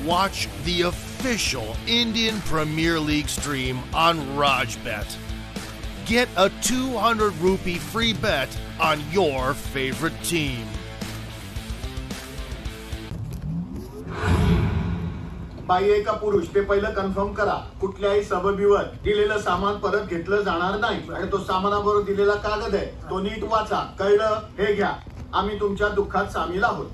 watch the official Indian Premier League stream on Rajbet. Get a 200 rupee free bet on your favorite team. बाई आहे का पुरुष ते पहिलं कन्फर्म करा. कुठल्याही सबबीवर दिलेलं सामान परत घेतलं जाणार नाही आणि तो सामानाबरोबर दिलेला कागद आहे तो नीट वाचा. कळलं? हे घ्या. आम्ही तुमच्या दुःखात सामील आहोत.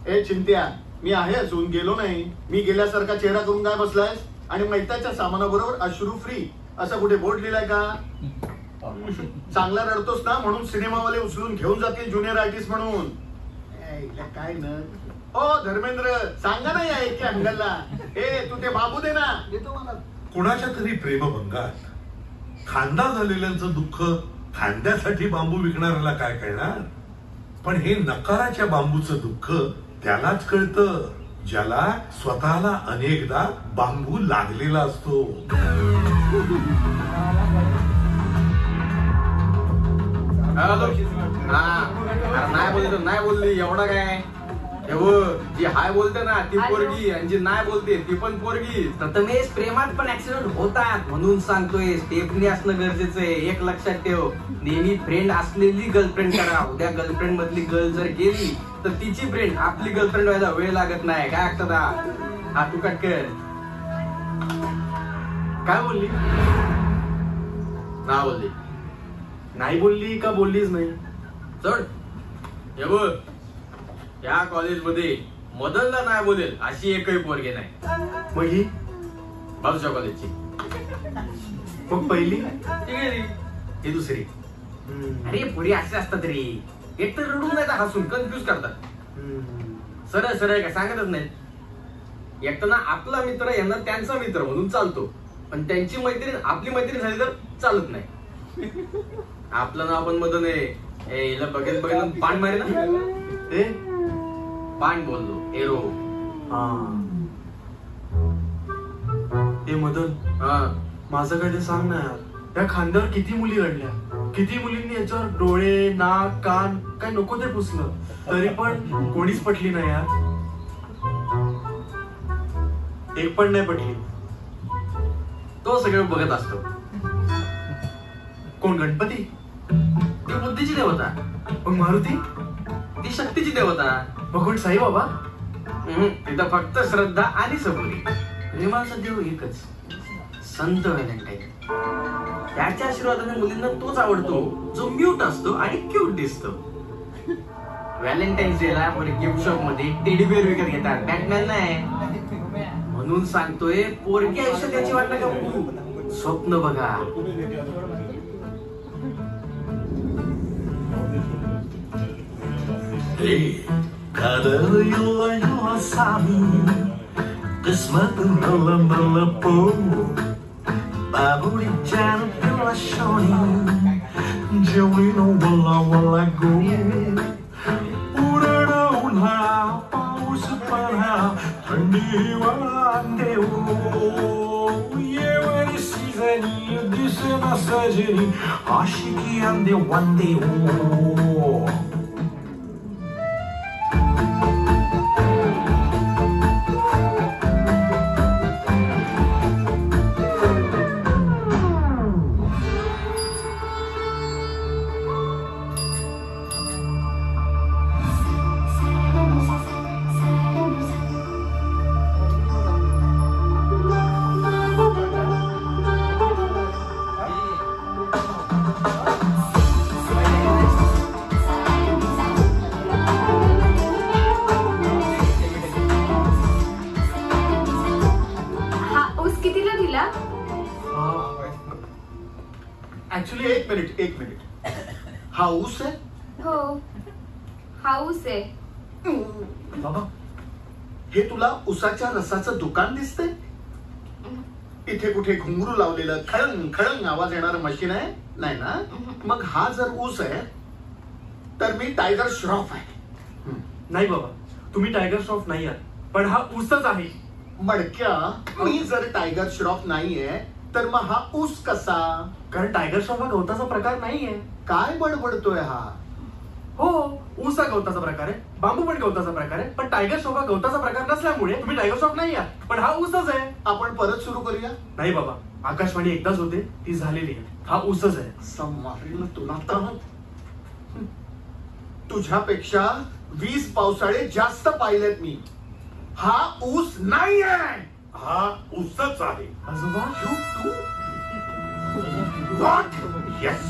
ए चिंत्या, मी आहे अजून गेलो नाही. मी गेल्यासारखा चेहरा करून काय बसलायस? आणि मैताच्या सामानाबरोबर अश्रू फ्री असं कुठे बोर्ड लिहिलाय का? चांगला रडतोस ना म्हणून सिनेमावाले उचलून घेऊन जातील ज्युनियर आर्टिस्ट म्हणून. काय न ओ धर्मेंद्र सांगा नाही आहे की अंगलला. ए तू ते बाबू दे ना. देतो मला. कुणाच्या तरी प्रेमभंगात खांदा झालेल्यांचं दुःख खांद्यासाठी बांबू विकणाऱ्याला काय कळणार? पण हे नकाराच्या बांबूचं दुःख त्यालाच कळतं ज्याला स्वतःला अनेकदा बांबू लागलेला असतो. नाही बोलली एवढा काय. जी हाय बोलते ना ती पोरगी आणि जी नाही बोलते ती पण पोरगी. प्रथमेश, प्रेमात पण ऍक्सिडेंट होतात म्हणून सांगतोय स्टेपनी असणं गरजेचं आहे. एक लक्षात ठेव, नेहमी फ्रेंड असलेली गर्लफ्रेंड करा. उद्या गर्लफ्रेंड मधली गर्ल जर गेली तर तिची फ्रेंड आपली गर्लफ्रेंड व्हायला वेळ लागत नाही. काय ऐकतात? हा तू कट कर. काय बोलली? ना बोलली. नाही बोलली का बोललीच नाही? चढ. हे बघ, या कॉलेजमध्ये मदनला नाही बोलेल अशी एकही पोरगी नाही. मग ही बाजूच्या कॉलेजची. मग पहिली ही दुसरी. अरे पोरी असे असतात रे, एक तर रडून नाही तर हसून कन्फ्युज करतात. सरळ सरळ काय सांगतच नाही. एक तर ना आपला मित्र यांना त्यांचा मित्र म्हणून चालतो, पण त्यांची मैत्रीण आपली मैत्रीण झाली तर चालत नाही. आपलं नाव पण मदन आहे. हिला बघेल बघेल पान मारे ना. ए पान बोललो एरो. हे मदन, माझं काय ते सांग ना यार. या खांद्यावर किती मुली घडल्या, किती मुलींनी याच्यावर डोळे नाक कान काय नको ते पुसलं तरी पण कोणीच पटली नाही यार. एक पण नाही पटली. तो सगळं बघत असतो. कोण? गणपती? ती बुद्धीची देवता. मग मारुती? ती शक्तीची देवता. मग कोण? साईबाबा? तिथं फक्त श्रद्धा आणि सबुरी. प्रेमाचा देव एकच, संत व्हॅलेंटाईन. त्याच्या आशीर्वादाने मुलींना तोच आवडतो जो म्यूट असतो आणि क्यूट दिसतो. व्हॅलेंटाईन्स डे ला गिफ्ट शॉप मध्ये टेडी बेअर विकत घेतात, बॅटमॅन नाही. म्हणून सांगतोय पोरगी आयुष्यात त्याची वाट नका बघू, स्वप्न बघा. Kadar yıla sabe, kısmetin dala po. Baburi canı pela shoni, Jawino wala go. Urada unha, paus panha, thandi wala andeu. Yevani sizani, disena sajani, ashiki ande wandeu. एक मिनिट. हाऊस आहे? हो हाऊस आहे. बाबा हे तुला उसाच्या रसाचं दुकान दिसतंय? इथे कुठे घुंगरू लावलेलं खळंग खळंग आवाज येणार मशीन आहे? नाही ना. मग हा जर ऊस आहे तर मी टायगर श्रॉफ आहे. नाही बाबा, तुम्ही टायगर श्रॉफ नाही आहात, पण हा ऊसच आहे. मडक्या, मी जर टायगर श्रॉफ नाहीये तर मग हा ऊस कसा? कारण टायगर श्रॉफ हा गवताचा प्रकार नाहीये. काय बडबडतोय हा? हो, ऊस हा गवताचा प्रकार आहे, बांबू पण गवताचा प्रकार आहे, पण टायगर श्रॉफ हा गवताचा प्रकार नसल्यामुळे तुम्ही टायगर श्रॉफ नाही आहात, पण हा ऊसच आहे. आपण परत सुरू करूया. नाही बाबा, आकाशवाणी एकदाच होते, ती झालेली आहे. हा ऊसच आहे. मारेल तुला तर. तुझ्यापेक्षा 20 पावसाळे जास्त पाहिलेत मी. हा ऊस नाही आहे. हा ऊसच आहे. आजोबा, व्हॉट? येस,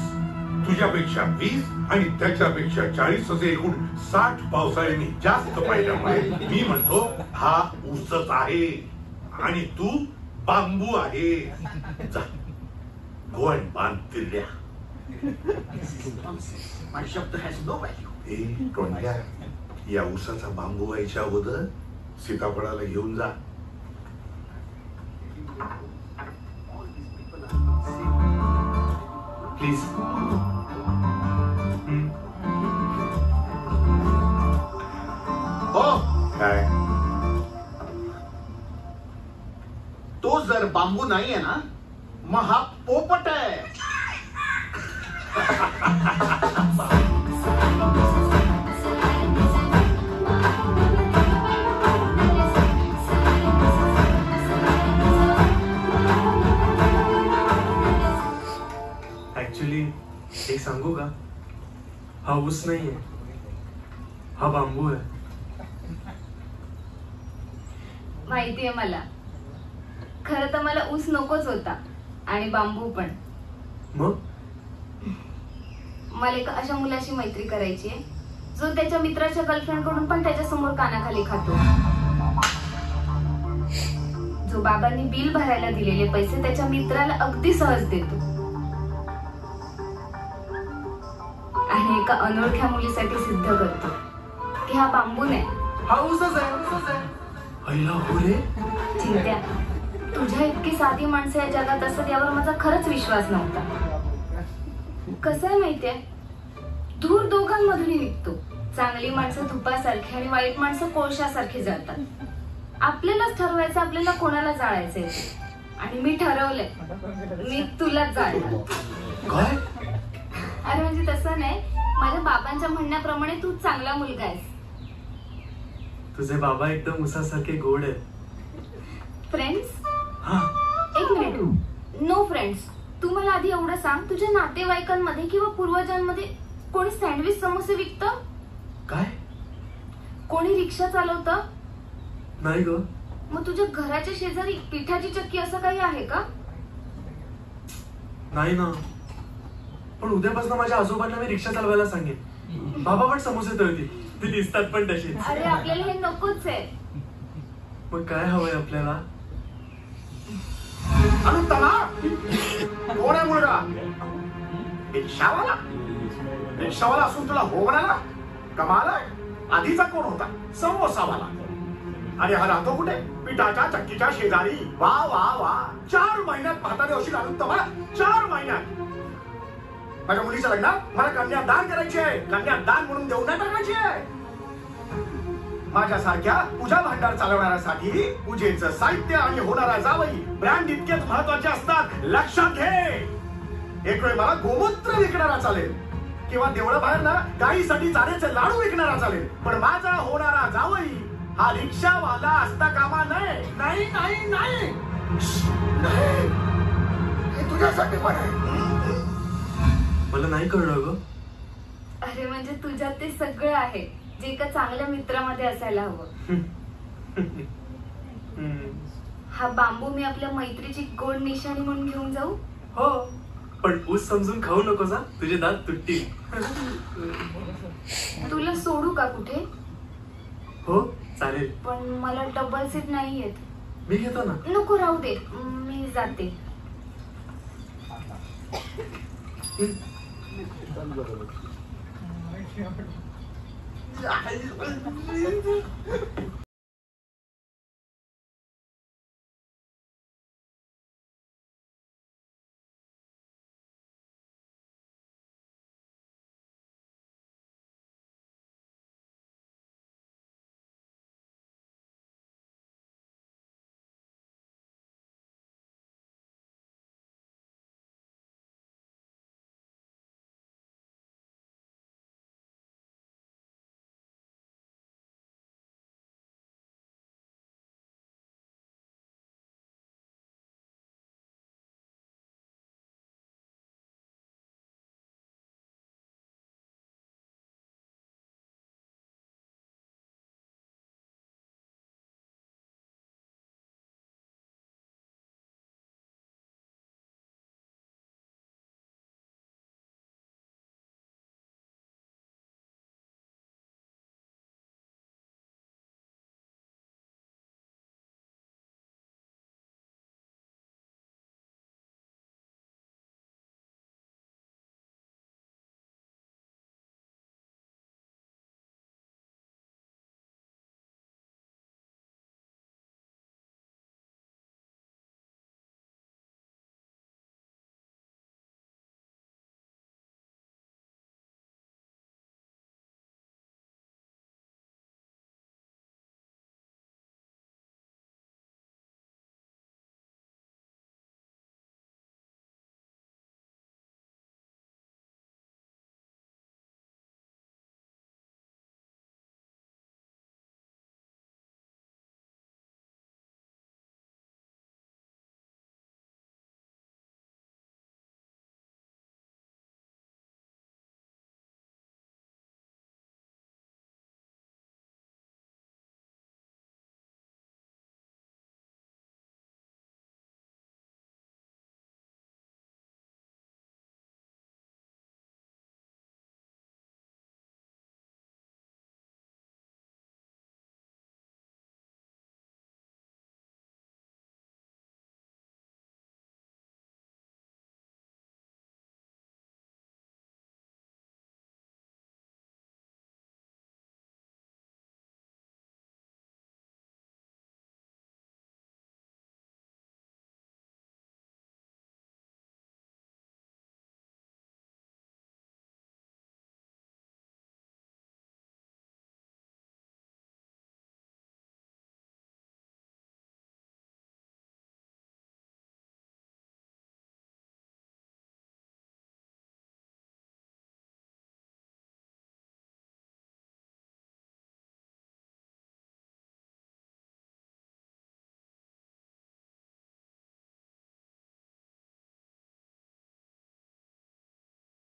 तुझ्यापेक्षा 20 आणि त्याच्यापेक्षा 40 असे एकूण 60 पावसाळे मी जास्त पाहिल्यामुळे मी म्हणतो हा ऊसच आहे आणि तू बांबू आहे. जा, गो अँड बांध तिरड्या. My शब्द has no value. ए टोंड्या, या ऊसाचा बांबू व्हायच्या अगोदर सीताफळाला घेऊन जा. प्लीज. हो, काय? तो जर बांबू नाहीये ना, मग हा पोपट आहे. ऍक्च्युली एक सांगू का, हा ऊस नाहीये, हा बांबू आहे. माहितीये मला. खरं तर मला ऊस नकोच होता आणि बांबू पण. मग मला एका अशा मुलाशी मैत्री करायची आहे जो त्याच्या मित्राच्या गर्लफ्रेंड कडून पण त्याच्या समोर कानाखाली खातो, जो बाबांनी बिल भरायला दिलेले पैसे त्याच्या मित्राला अगदी सहज देतो, आणि एका अनोळख्या मुलीसाठी सिद्ध करतो की हा बांबू नाही, हा ऊसच आहे, ऊसच आहे. अय्या हो रे. चिंत्या, तुझ्या इतकी साधी माणसं या जगात असत यावर माझा खरंच विश्वास नव्हता. कसं आहे माहितीये, धूर दोघांमधूनही निघतो. चांगली माणसं धुपासारखी आणि वाईट माणसं कोळशासारखी जळतात. आपल्यालाच ठरवायचं आपल्याला कोणाला जाळायचंय ते. आणि मी ठरवलंय, मी तुलाच जाळणार. काय? अरे म्हणजे तसं नाही, माझ्या बाबांच्या म्हणण्याप्रमाणे तू चांगला मुलगा आहेस. तुझे बाबा एकदम उसासारखे गोड आहेत. फ्रेंड्स? हा, एक मिनिट. No friends. तू मला आधी एवढं सांग, तुझ्या नातेवाईकांमध्ये किंवा पूर्वजांमध्ये कोणी सँडविच समोसे विकतं? काय? कोणी रिक्षा चालवतं? नाही ग. मग तुझ्या घराच्या शेजारी पिठाची चक्की असं काही आहे का? नाही ना. पण उद्यापासून माझ्या आजोबांना मी रिक्षा चालवायला सांगेन. बाबा पण समोसे तळतील, ते दिसतात पण तसेच. अरे आपल्याला हे नकोच आहे. मग काय हवंय आपल्याला? अनुत्तमा, कोण आहे मुलगा? रिक्षावाला? रिक्षावाला असून तुला हो म्हणाला? कमाल आहे. आधीचा कोण होता? समोसावाला. आणि हा राहतो कुठे? पिठाच्या चक्कीच्या शेजारी. वा वा वा. 4 महिन्यात म्हातारी होशील अनुत्तमा, 4 महिन्यात. माझ्या मुलीच्या लग्नात मला कन्यादान करायची आहे. कन्यादान म्हणून देऊ नाही टाकायची आहे. माझ्यासारख्या पूजा भांडार चालवणाऱ्यासाठी पूजेचं साहित्य आणि होणारा जावई ब्रँड इतकेच महत्वाचे असतात, लक्षात घे. एक वेळ मला गोमूत्र विकणारा चालेल किंवा देवळा बाहेर ना गाईसाठी चाऱ्याचे लाडू विकणारा चालेल, पण माझा होणारा जावई हा रिक्षावाला असता कामा नये. नाही नाही नाही, हे तुझ्यासाठी पण आहे. मला नाही कळलं ग. अरे म्हणजे तुझ्यात ते सगळं आहे जे एका चांगल्या मित्रामध्ये असायला हवं. हा बांबू मी आपल्या मैत्रीची गोड निशाणी म्हणून घेऊन जाऊ? हो, पण ऊस समजून खाऊ नकोस, तुझे दात तुटतील. तुला सोडू का कुठे? हो चालेल, पण मला डबल सीट नाही येत. मी घेतो ना. नको, राहू दे, मी जाते.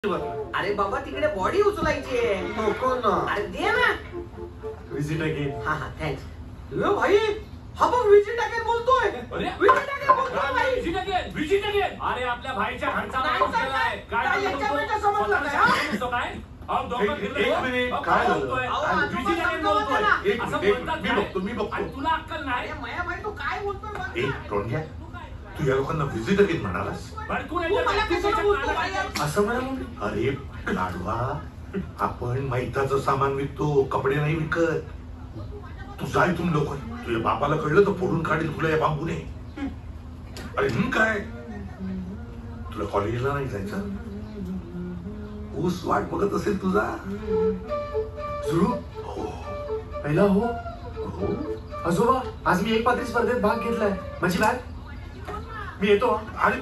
भरलं. अरे बाबा तिकडे बॉडी उचलायची आहे. नको ना. अरे दे ना. Visit again. हा हा थँक्स. भाई हा बघ विजिट अगेन बोलतोय. विजिट अगेन बोलतोय भाई. Visit again. अरे आपल्या भाईच्या घरचा नाही माणूस सर, गेलाय. काय याच्यामध्ये समजलं काय, हा? काय अहो, दोघं फिरले. एक मिनिट, अहो, काय झालं? बोलतोय? अहो, अहो, आजोबा विजिट अगेन समजावं बोलतोय. त्याला. एक असं मिनिट, बोलतात मी काय? बघतो, मी बघतो. आणि तुला अक्कल नाही. अरे मया भाई तू काय बोलतोय बघ ए ना. टोंड्या, तू या लोकांना व्हिजिट अगेन म्हणालास? भडकून तू मला येतो. कशाला बोलतो भाई यार? असं म्हणाल मी. अरे लाडवा, आपण मैताचं सामान विकतो, कपडे नाही विकत. तू जाय तुम लोक, तुझ्या बापाला कळलं तर फोडून काढेल तुला या बांबूने. अरे काय तुला कॉलेजला नाही जायचं? ऊस वाट बघत असेल तुझा? सुरू हो पहिला हो. हो. आजोबा आज मी एक पात्री स्पर्धेत भाग घेतलाय. माझी बॅग. मी येतो. अरे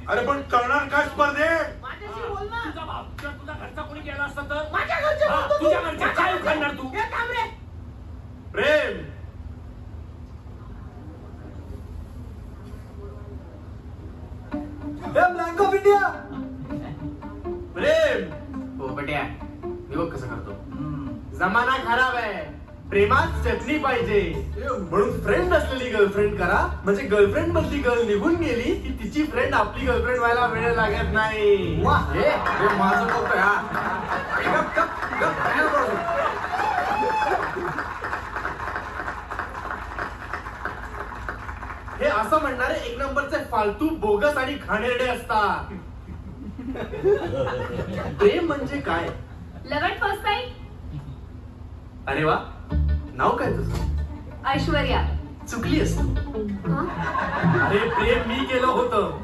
अरे पण करणार काय स्पर्धेत? माझ्याशी बोल ना. तुझा बाप जर तुझा घरचा कोणी गेला असता तर माझ्या घरचे हा, बोलतो तू. तुझ्या घरचे काय उखाणणार तू? हे थांब रे. प्रेम. Blank of India. प्रेम. हो बेट्या मी बघ कसं करतो. जमाना खराब आहे. प्रेमात स्टेपनी पाहिजे. म्हणून फ्रेंड असलेली गर्लफ्रेंड करा. म्हणजे गर्लफ्रेंड मधली गर्ल निघून गेली की तिची फ्रेंड आपली गर्लफ्रेंड व्हायला वेळ लागत नाही. वा हे माझं डोकं आहे, हा. ए, गप गप गप काय बोलतो? हे असं म्हणणारे एक नंबरचे फालतू बोगस आणि घाणेरडे असतात. प्रेम म्हणजे काय? लव ॲट फर्स्ट साईट. अरे वा. नाव काय तुझं? ऐश्वर्या. चुकली असतो. हा? अरे प्रेम मी केलं होतं.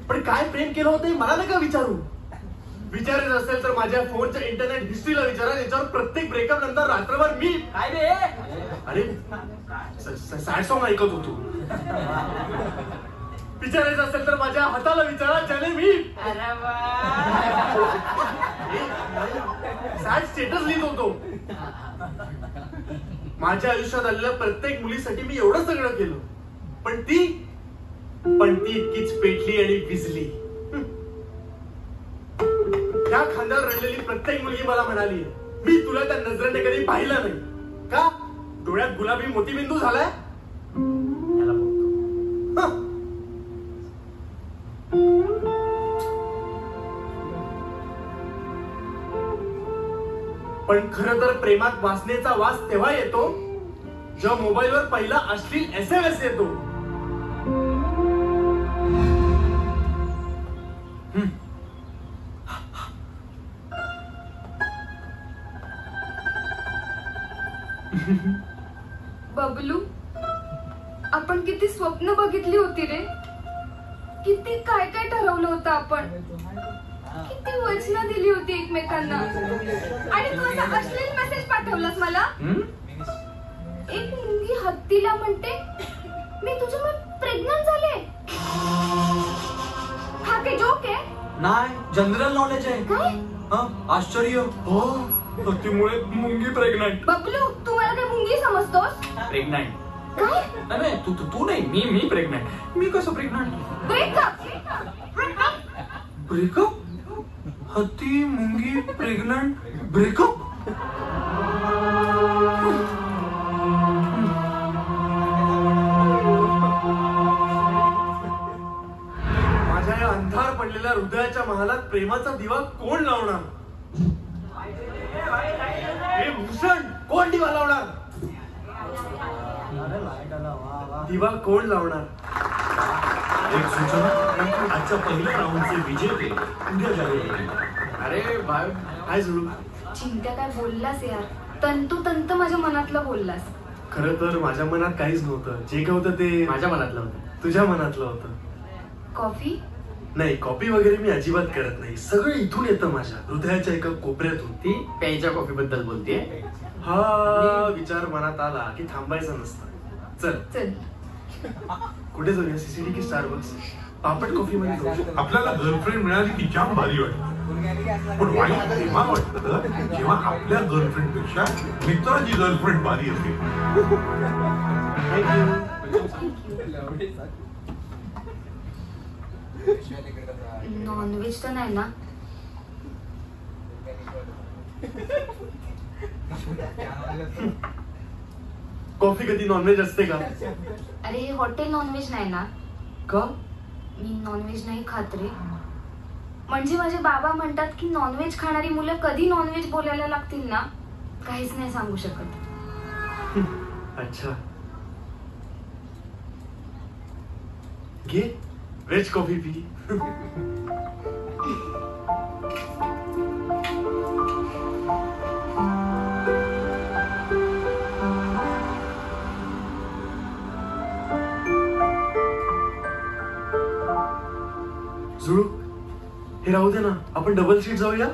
पण काय प्रेम केलं होतं हे मला नाही का विचारू. विचारायचं असेल तर माझ्या फोनच्या इंटरनेट हिस्ट्रीला विचारा. याच्यावर प्रत्येक ब्रेकअप नंतर रात्रभर मी काय रे? अरे सॅड सॉंग ऐकत होतो. विचारायचं असेल तर माझ्या हाताला विचारा ज्याने मी अरे वा. सॅड स्टेटस लिहित होतो. माझ्या आयुष्यात आलेल्या प्रत्येक मुलीसाठी मी एवढं सगळं केलं. पण ती इतकीच पेटली आणि विजली. त्या खांद्यावर रडलेली प्रत्येक मुलगी मला म्हणाली मी तुला त्या नजरेने कधी पाहिलं नाही का? डोळ्यात गुलाबी मोतीबिंदू झालाय. याला बघतो. हं. पण खरं तर प्रेमात वासनेचा वास तेव्हा येतो जेव्हा मोबाईलवर पहिला अश्लील SMS येतो. बबलू, आपण किती स्वप्न बघितली होती रे. किती काय काय ठरवलं होतं आपण. किती वचनं दिली होती एकमेकांना. आणि तू असा अश्लील मेसेज पाठवलास मला. एक मुलगी हत्तीला म्हणते मी तुझ्यामुळे प्रेग्नंट झाले. हा काय जोक आहे? नाही, जनरल नॉलेज आहे. काय? आश्चर्य. हो, हत्तीमुळे मुंगी प्रेग्नंट. बबलू, तू मला काय मुंगी समजतोस? प्रेग्नंट. काय? अरे तू नाही मी प्रेग्नंट. मी कसं प्रेग्नंट? ब्रेकअप. ब्रेकअप. हत्ती मुंगी प्रेग्नंट. ब्रेकअप. माझ्या या अंधार पडलेल्या हृदयाच्या महालात प्रेमाचा दिवा कोण लावणार? हे भूषण कोण दिवा लावणार? दिवा कोण लावणार? एक सूचना, आजच्या पहिल्या राऊंडचे विजेते उद्या जाहीर होतील. अरे भाई काय जुळू? चिंत्या काय बोललास यार. तंतोतंत माझ्या मनातलं बोललास. खरं तर माझ्या मनात काहीच नव्हतं. जे काय होतं ते माझ्या मनातलं होतं. तुझ्या मनातलं होतं. कॉफी? नाही, कॉपी वगैरे मी अजिबात करत नाही. सगळं इथून येतं माझ्या हृदयाच्या एका कोपऱ्यातून. ती प्यायच्या कॉफी बद्दल बोलतेय. हा विचार मनात आला की थांबायचं नसतं. चल चल. कुठे जाऊया? सीसीडी की स्टारबक्स? पापड कॉफी मध्ये जाऊ. आपल्याला गर्लफ्रेंड मिळाली की जाम भारी वाटतं. पण वाईट तेव्हा वाटतं जेव्हा आपल्या गर्लफ्रेंड पेक्षा मित्राची गर्लफ्रेंड भारी असते. नॉनव्हेज तर नाही ना? कॉफी कधी नॉनव्हेज असते का? अरे हे हॉटेल नॉनव्हेज नाही ना. का? मी नॉनव्हेज नाही खात रे. म्हणजे माझे बाबा म्हणतात की नॉनव्हेज खाणारी मुलं कधी नॉनव्हेज बोलायला लागतील ना, काहीच नाही सांगू शकत. अच्छा, घे व्हेज कॉफी पी. जुळू, हे राहू दे ना, आपण डबल सीट जाऊया.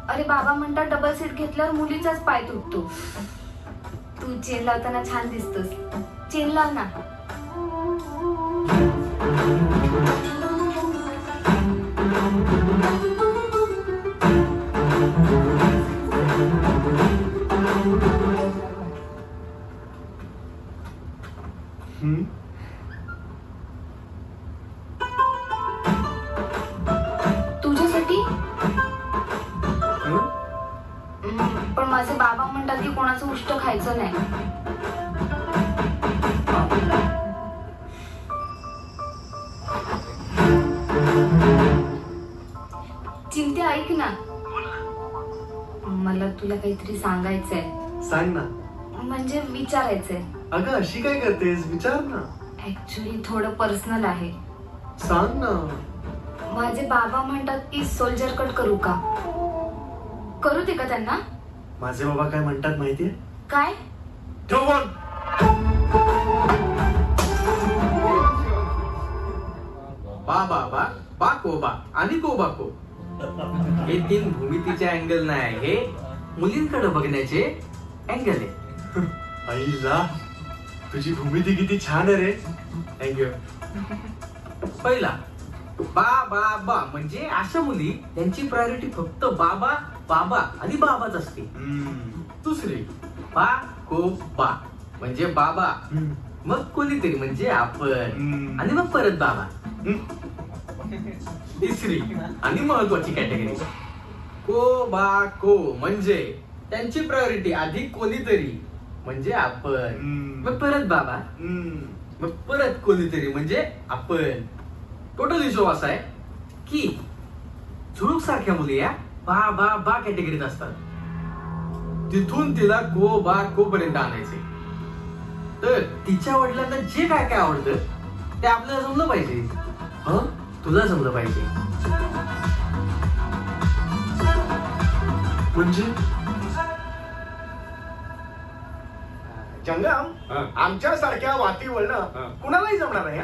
अरे बाबा म्हणतात डबल सीट घेतल्यावर मुलीचाच पाय तुटतो. तू चेन लावताना छान दिसतोस, चेन लाव ना. तुझ्यासाठी. पण माझे बाबा म्हणतात की कोणाचं उष्ट खायचं नाही. चिंते ऐक ना, मला तुला काहीतरी सांगायचंय. सांग ना. म्हणजे विचारायचंय. अगं अशी काय करतेस, विचार ना. ऍक्च्युली थोडं पर्सनल आहे. सांग ना. माझे बाबा म्हणतात की सोल्जर कट करू का? करू दे का त्यांना? माझे बाबा काय म्हणतात माहितीये? काय? ठेव फोन. बा बाबा, बा कोबा आणि कोबा को, हे 3 भूमितीचे अँगल नाही, हे मुलींकडे बघण्याचे अँगल आहे. आईला, तुझी भूमिती किती छान आहे रे. थँक्यू. पहिला, बा बा बा म्हणजे अशा मुली त्यांची प्रायोरिटी फक्त बाबा बाबा आणि बाबाच असते. दुसरी, बा को बा म्हणजे बाबा, मग कोणीतरी म्हणजे आपण, आणि मग परत बाबा. तिसरी आणि महत्वाची कॅटेगरी, को बा को म्हणजे त्यांची प्रायोरिटी आधी कोणीतरी म्हणजे आपण, मग परत बाबा, मग परत कोणीतरी म्हणजे आपण. टोटल हिशोब असा आहे की झुळूक सारख्या मुली या बा बा बा कॅटेगरीत असतात. तिथून तिला को बा को पर्यंत आणायचे. तर तिच्या वडिलांना जे काय काय आवडतं ते आपल्याला जमलं पाहिजे. तुला जमलं पाहिजे. म्हणजे जंगम, आमच्या सारख्या वाती वळणं कुणालाही जमणार नाही.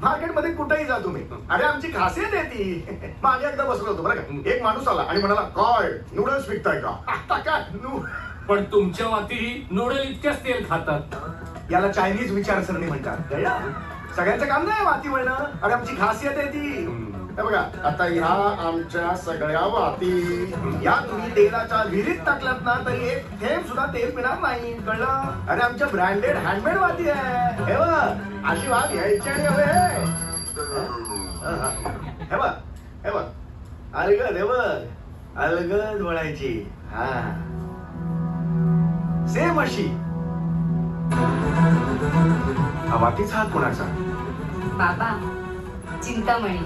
मार्केटमध्ये कुठेही जा तुम्ही. अरे आमची खासियत आहे ती. मागे एकदा बसलो होतो बरं का, एक माणूस आला आणि म्हणाला, काय नूडल्स विकताय का? आता काय पण तुमच्या वाती नूडल इतक्याच तेल खातात. याला चायनीज विचारसरणी म्हणतात. कळलं? सगळ्यांचं काम नाही वाती वळणं. अरे आमची खासियत आहे ती. हे बघा, आता ह्या आमच्या सगळ्या वाती या तुम्ही तेलाच्या विहिरीत टाकल्यात ना तरी एक थेंब सुद्धा तेल पिणार नाही. कळलं? अरे आमच्या ब्रँडेड हँडमेड वाती आहे. हे बघ, अशी वात घ्यायची आणि हवे हे बघ, हे बघ, अलगद, हे बघ, अलगद वळायची. हा, सेम अशी. हा वातीचा हात कोणाचा? बाबा, चिंतामणी.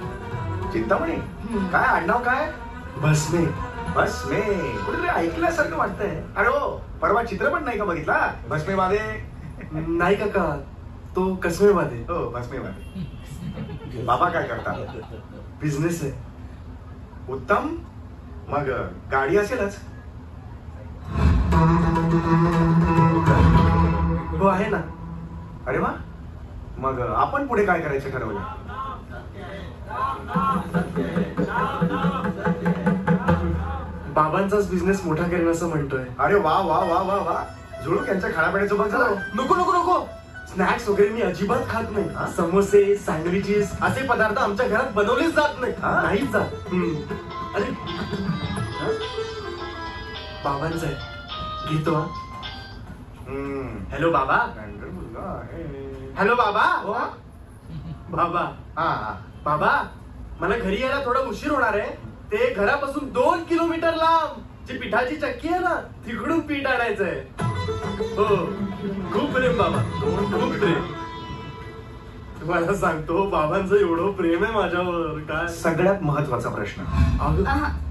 चिंतामणी? काय आडनाव काय? भस्मे. भस्मे कुठे ऐकल्यासारखं वाटतंय. अरे हो, परवा चित्रपट नाही का बघितला भस्मेवादे? नाही काका, तो कसमेवादे. हो, भस्मेवादे. बाबा काय करतात? बिझनेस आहे. उत्तम. मग गाडी असेलच. हो आहे ना. अरे वा, मग आपण पुढे काय करायचं ठरवलं? बाबांचाच बिझनेस मोठा करेन असं म्हणतोय. अरे वा वा वा वा वा. जुळूक यांच्या खाण्यापिण्याचं बघ झालं. नको नको नको. स्नॅक्स वगैरे मी अजिबात खात नाही. समोसे, सँडविचेस असे पदार्थ आमच्या घरात बनवलेच जात नाही. नाहीच जात. अरे बाबांचं आहे, घेतो. हॅलो बाबा. हॅलो बाबा. बाबा. हा बाबा, मला घरी यायला थोडा उशीर होणार आहे. ते घरापासून 2 किलोमीटर लांब. जी पिठाची चक्की आहे ना तिकडून पीठ आणायचंय. हो खूप प्रेम बाबा, खूप प्रेम. तुम्हाला सांगतो बाबांचं एवढं प्रेम आहे माझ्यावर काय. सगळ्यात महत्वाचा प्रश्न,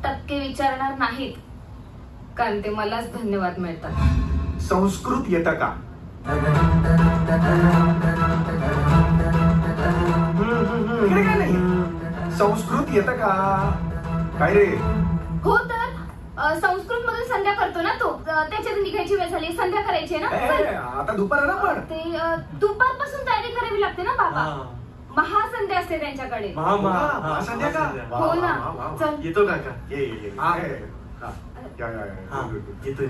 टक्के विचारणार नाहीत कारण ते मलाच धन्यवाद मिळतात. संस्कृत येतं का? इकडे काय नाही, संस्कृत येतं का काय रे? हो तर संस्कृत मधून संध्या करतो ना तो, त्याच्यात निघायची वेळ झाली, संध्या करायची ना. आता दुपार आहे ना, पण ते दुपारपासून तयारी करावी लागते ना बाबा. महासंध्या असते त्यांच्याकडे. महासंध्या का? हो ना. चल येतो काका. येतो.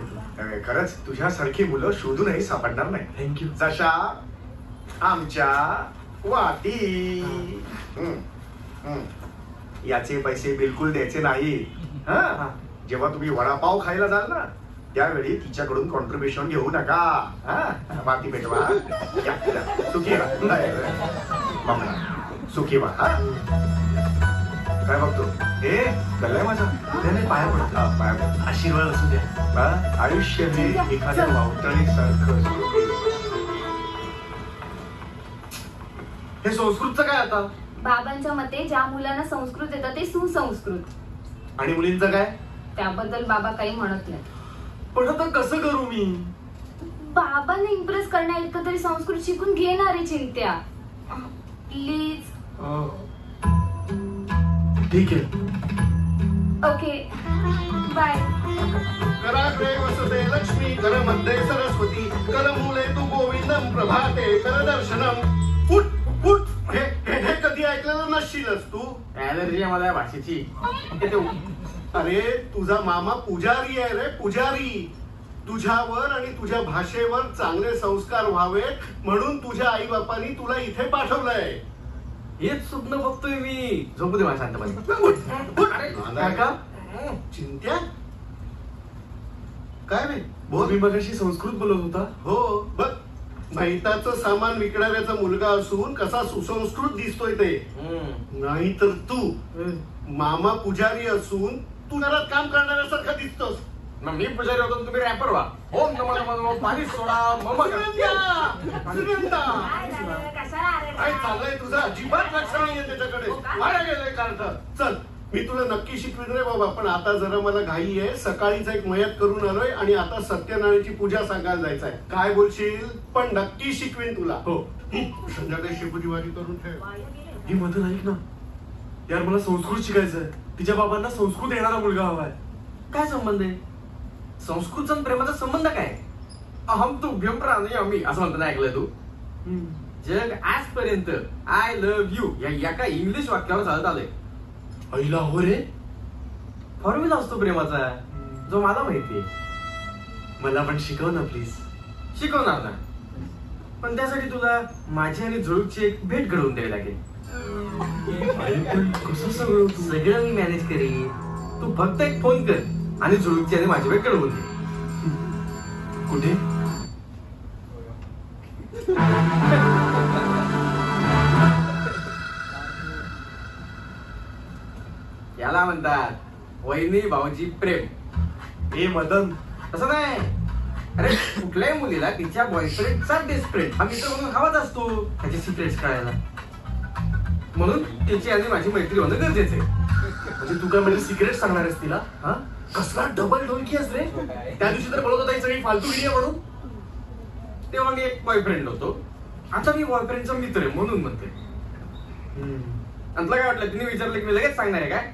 खरंच तुझ्यासारखी मुलं शोधूनही सापडणार नाही. थँक्यू. जशा आमच्या वाटी. याचे पैसे बिलकुल द्यायचे नाही. हा, जेव्हा तुम्ही वडापाव खायला जाल ना त्यावेळी तिच्याकडून कॉन्ट्रीब्युशन घेऊ नका. वाटी पेटवा. सुखी व्हा. सुखी व्हा. काय बघतो हे कळलंय माझा. त्याने पाया पडतो. पाया पडतो. आशीर्वाद असू द्या. आयुष्य हे एखाद्या वावटळीसारखं. हे संस्कृतचं काय आता? बाबांच्या मते ज्या मुलांना संस्कृत येतं ते सुसंस्कृत. आणि मुलींचं काय? त्याबद्दल बाबा काही म्हणत नाही. पण आता कसं करू मी? बाबांना इम्प्रेस करण्या इतकं तरी संस्कृत शिकून घेणारी चिंत्या. प्लीज. ठीक आहे. Okay bye. कराग्रे वसते लक्ष्मी कर मध्ये सरस्वती कर मूले तू गोविंदम प्रभाते कर दर्शनम. उठ उठ. हे कधी ऐकलेलं नसशीलच तू. ऍलर्जी आहे मला या भाषेची. अरे तुझा मामा पुजारी आहे रे, पुजारी. तुझ्यावर आणि तुझ्या भाषेवर चांगले संस्कार व्हावेत म्हणून तुझ्या आई बापांनी तुला इथे पाठवलंय. हेच स्वप्न बघतोय मी. झोपू दे मला शांतपणे. काका चिंत्या काय रे? बोल. मी मगाशी संस्कृत बोलत होता. हो बघ, मैताचं सामान विकणाऱ्याचा मुलगा असून कसा सुसंस्कृत दिसतोय ते. नाही तर तू मामा पुजारी असून तू घरात काम करणाऱ्यासारखा दिसतोस. मग मी पुजारी होतो तुम्ही रॅपर व्हा. ओम नमो नमो पाणी सोडा मम. काय चाललंय तुझं? अजिबात लक्ष नाहीये त्याच्याकडे. वाया गेलंय कार्ट. चल मी तुला नक्की शिकवीन रे बाबा, पण आता जरा मला घाई आहे. सकाळीच एक मयत करून आलोय आणि आता सत्यनारायणची पूजा सांगायला जायचंय. काय बोलशील? पण नक्की शिकवीन तुला. हो. संध्याकाळी शेपूची वारी करून ठेव. ही मधून ऐक ना यार, मला संस्कृत शिकायचंय. तिच्या बाबांना संस्कृत येणारा मुलगा हवाय. काय संबंध आहे? संस्कृत आणि प्रेमाचा संबंध काय? अहम तू भ्यंप्राणी आम्ही असं म्हणतो ना, ऐकलंय तू? जग आजपर्यंत आय लव्ह यू या एका इंग्लिश वाक्यावर चालत आलंय. आईला हो रे. फॉर्म्युला असतो प्रेमाचा जो मला माहितीये. मला पण शिकव ना प्लीज. शिकवणार ना, पण त्यासाठी तुला माझी आणि झुळूकची एक भेट घडवून द्यावी लागेल. कसं सगळं? सगळं मी मॅनेज करेन. तू फक्त एक फोन कर आणि झुळूकची आणि माझी भेट घडवून दे. कुठे? याला म्हणतात वहिनी भाऊजी प्रेम. ए मदन, तसं नाही. अरे कुठल्याही मुलीला तिच्या बॉयफ्रेंडचा बेस्ट फ्रेंड हा मित्र म्हणून हवाच असतो, त्याचे सिक्रेट्स कळायला. म्हणून तिची आणि माझी मैत्री होणं गरजेचं आहे. म्हणजे तू काय म्हणजे सिक्रेट सांगणार आहेस तिला? हा, कसला डबल ढोलकी आहेस रे. त्या दिवशी तर बोलत होता ही सगळी फालतूगिरी आहे म्हणून. तेव्हा मी एक बॉयफ्रेंड होतो, आता मी बॉयफ्रेंडचा मित्र आहे म्हणून म्हणते. तुला काय वाटलं? तिने विचारलं की मी लगेच सांगणार आहे काय?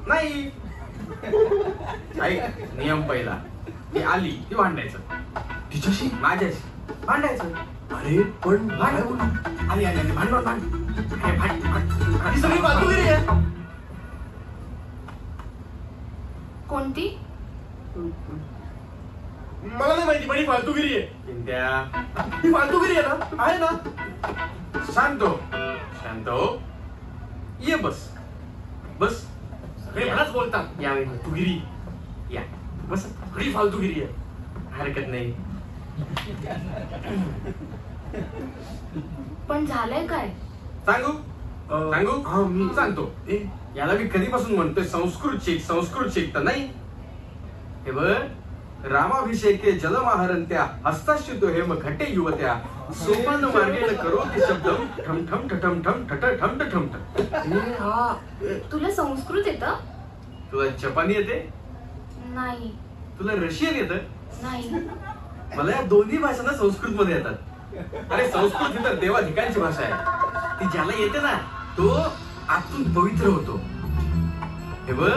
नाही. ऐक, नियम पहिला, ती आली ती भांडायचं. तिच्याशी? माझ्याशी भांडायचं. अरे पण आली आली भांडण भांड. ही सगळी फालतूगिरी आहे. कोणती? मला नाही माहिती, पण ही फालतूगिरी आहे. चिंत्या, ही फालतूगिरी आहे ना? आहे ना? शांतो शांतो, ये बस बस. हे मलाच बोलतात यावेळी फालतूगिरी. या बस, सगळी फालतूगिरी आहे. हरकत नाही. पण झालंय काय? सांगू सांगू? हा, मी सांगतो. याला मी कधीपासून म्हणतोय संस्कृत शिक संस्कृत शिक, तर नाही. हे बघ, रामाभिषेके जलमाहरंत्या हस्ताश्युतो हेम घटे युवत्या सोपान मार्गेण करोति शब्दम ठम ठम ठम ठम ठट ठम ठम तुला संस्कृत येतं? तुला जपानी येते? नाही. तुला रशियन येतं? नाही. मला या दोन्ही भाषांना संस्कृत मध्ये येतात. अरे संस्कृत ही तर देवाधिकांची भाषा आहे. ती ज्याला येते ना तो आतून पवित्र होतो. हे बघ,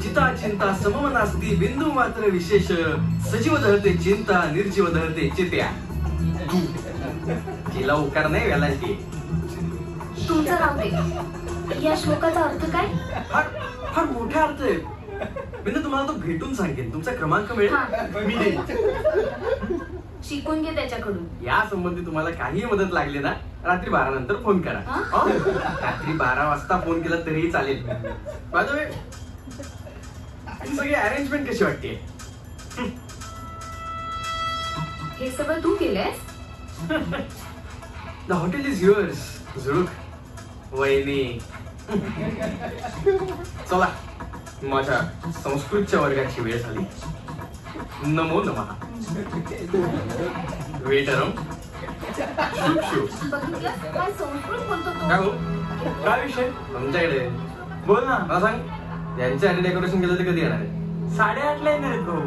चिता चिंता सममनास्ती बिंदू मात्र विशेष सजीव दहते चिंता निर्जीव दहते चित्या. जिला उकार नाही वेलांटी. तुमचं राहू दे. या श्लोकाचा अर्थ काय? फार मोठा अर्थ आहे. मी तुम्हाला तो भेटून सांगेन. तुमचा क्रमांक मिळेल? मी देईन. शिकून घे त्याच्याकडून. या संबंधी तुम्हाला काही मदत लागली ना रात्री 12 नंतर फोन करा. रात्री 12 वाजता फोन केला तरीही चालेल. बाय द वे, ही सगळी अरेंजमेंट कशी वाटते? हे सगळं तू केलंयस? द हॉटेल इज युअर्स झुळूक वहिनी. चला, माझ्या संस्कृतच्या वर्गाची वेळ झाली. नमो नमः. वेटरम शुभ शुभ. बघितलं काय संस्कृत बोलतो तो? काय हो, काय विषय तुमच्याकडे? बोल ना, मला सांग. यांच्यासाठी डेकोरेशन केलं ते कधी येणार आहे? 8:30ला येणार आहेत भाऊ.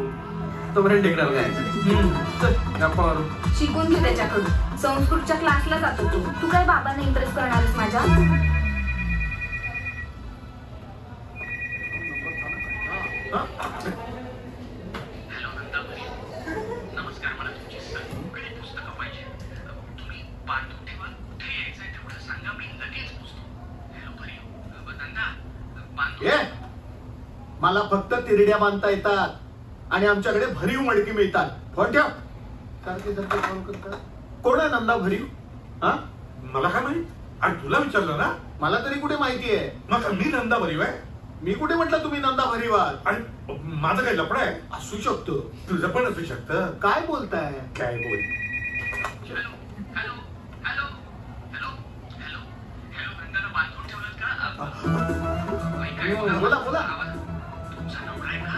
तोपर्यंत टेकणार काय? गप्पा मारू. शिकून घे त्याच्याकडून. संस्कृतच्या क्लासला जातो तू. तू काय बाबांना इम्प्रेस करणारच माझ्या? नमस्कार, मला तुमची सगळी पुस्तकं पाहिजे. तुम्ही बांधून ठेवा. कुठे यायचंय तेवढं सांगा, मी लगेच पोचतो. नंदा, मला फक्त तिरड्या बांधता येतात आणि आमच्याकडे भरीव मडकी मिळतात. फोन ठेव. सारखे सारखे फोन करतात. कोण आहे नंदा भरीव? हा, मला काय माहित? आणि तुला विचारलं ना? मला तरी कुठे माहिती आहे? मग मी नंदा भरीव आहे? मी कुठे म्हटलं तुम्ही नंदा भरीव आहात? आणि माझं काही लफडं आहे? असू शकतो. तुझं पण असू शकतं. काय बोलताय? काय बोल. Hello hello hello hello hello hello नंदाला बांधून ठेवलं का? बोला बोला. तुमचा नवरा आहे का?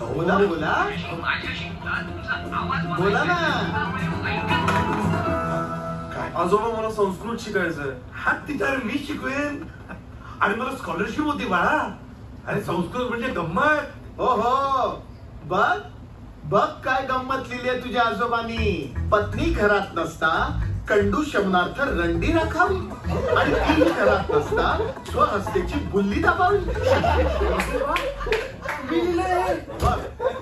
बोला बोला. माझ्याशी बोला. तुमचा आवाज बोला ना. आजोबा, मला संस्कृत शिकायचं. हा, तिच्या मी शिकवेन. आणि मला स्कॉलरशिप होती बाळा. अरे संस्कृत म्हणजे गंमत. हो हो, बघ बघ काय गंमत लिहिली आहे तुझ्या आजोबांनी. पत्नी घरात नसता कंडू शमनार्थ रंडी राखावी आणि ती घरात नसता स्वहस्तेची बुल्ली दाबावी.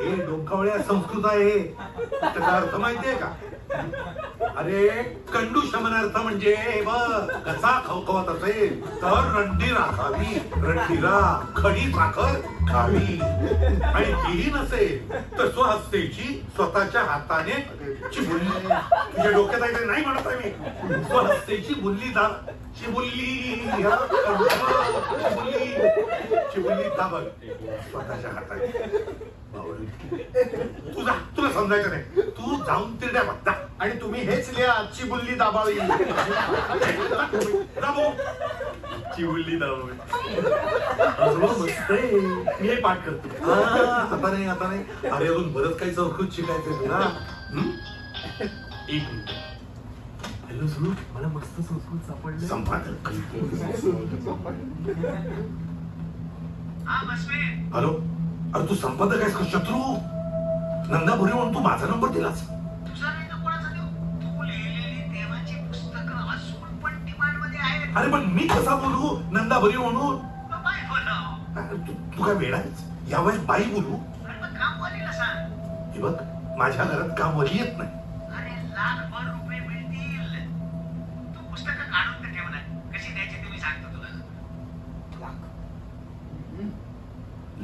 हे डोंकावळ्या संस्कृत आहे. त्याचा अर्थ माहितीये का? अरे कंडू शमनार्थ म्हणजे बघ, कसा खवखवत असेल तर रंडी राखावी, रंडीला खडी साखर खावी. आणि तीही नसेल तर स्वहस्तेची स्वतःच्या हाताने चिबुल्ली. तुझ्या डोक्यात आहे नाही म्हणत आहे मी. स्वहस्तेची बुल्ली दाब. चिबुल्ली चिबुल्ली चिबुल्ली दाबल स्वतःच्या हाताने. तुला समजायचं नाही. तू जाऊन तिरड्या बघता. आणि तुम्ही हेच लिहा, आजची बुल्ली दाबावी. दाबो. चिवली दाबावी. आजोबा मस्त आहे. मी हे पाठ करतो. आता नाही आता नाही. अरे अजून बरंच काही संस्कृत शिकायचं तुला. एक मिनिट. हॅलो सुरू, मला मस्त संस्कृत सापडलं. हॅलो, अरे तू संपादक आहेस का शत्रू? नंदा भरी म्हणून तू माझा नंबर दिलास. अरे पण मी कसा बोलू नंदा भरी म्हणून? तू काय वेडा आहेस? या वयात बाई बोलू? हे बघ, माझ्या घरात कामवाली येत नाही.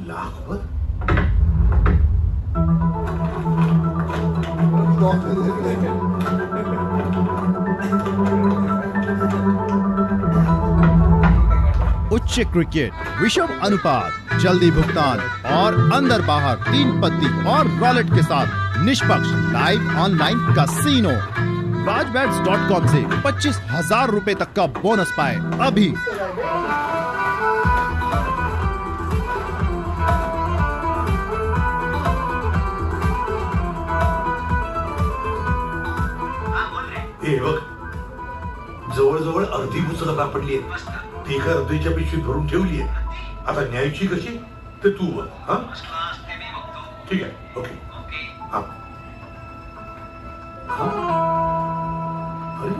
लाखभर? उच्च क्रिकेट, विषम अनुपात, जल्दी भुगतान और अंदर बाहर 3 पत्ती और रॉलेट के साथ निष्पक्ष लाइव ऑनलाइन कैसीनो। rajbets.com से 25,000 रुपए तक का बोनस पाए अभी। हे बघ, जवळजवळ अर्धी पुस्तकं सापडली आहेत. ती एका अर्धीच्या पिशवीत भरून ठेवली आहे. आता न्यायची कशी ते तू बघ. हा ठीक आहे. ओके. हा अरे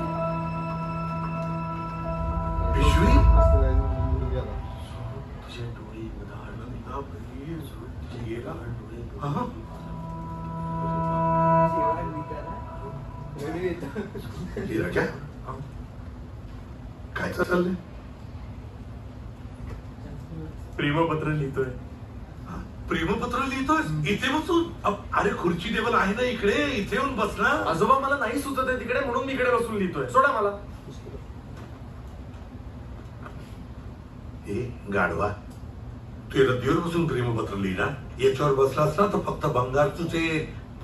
पिशवी काय चाललंय? प्रेमपत्र लिहितोय. प्रेमपत्र लिहितोय इथे बसून? अरे खुर्ची टेबल आहे ना इकडे, इथे येऊन बस ना. आजोबा मला नाही सुचत आहे तिकडे, म्हणून मी इकडे बसून लिहितोय. सोडा मला. हे गाढवा, तू रद्दीवर बसून प्रेमपत्र लिहिणार? याच्यावर बसला असला तर फक्त भंगारच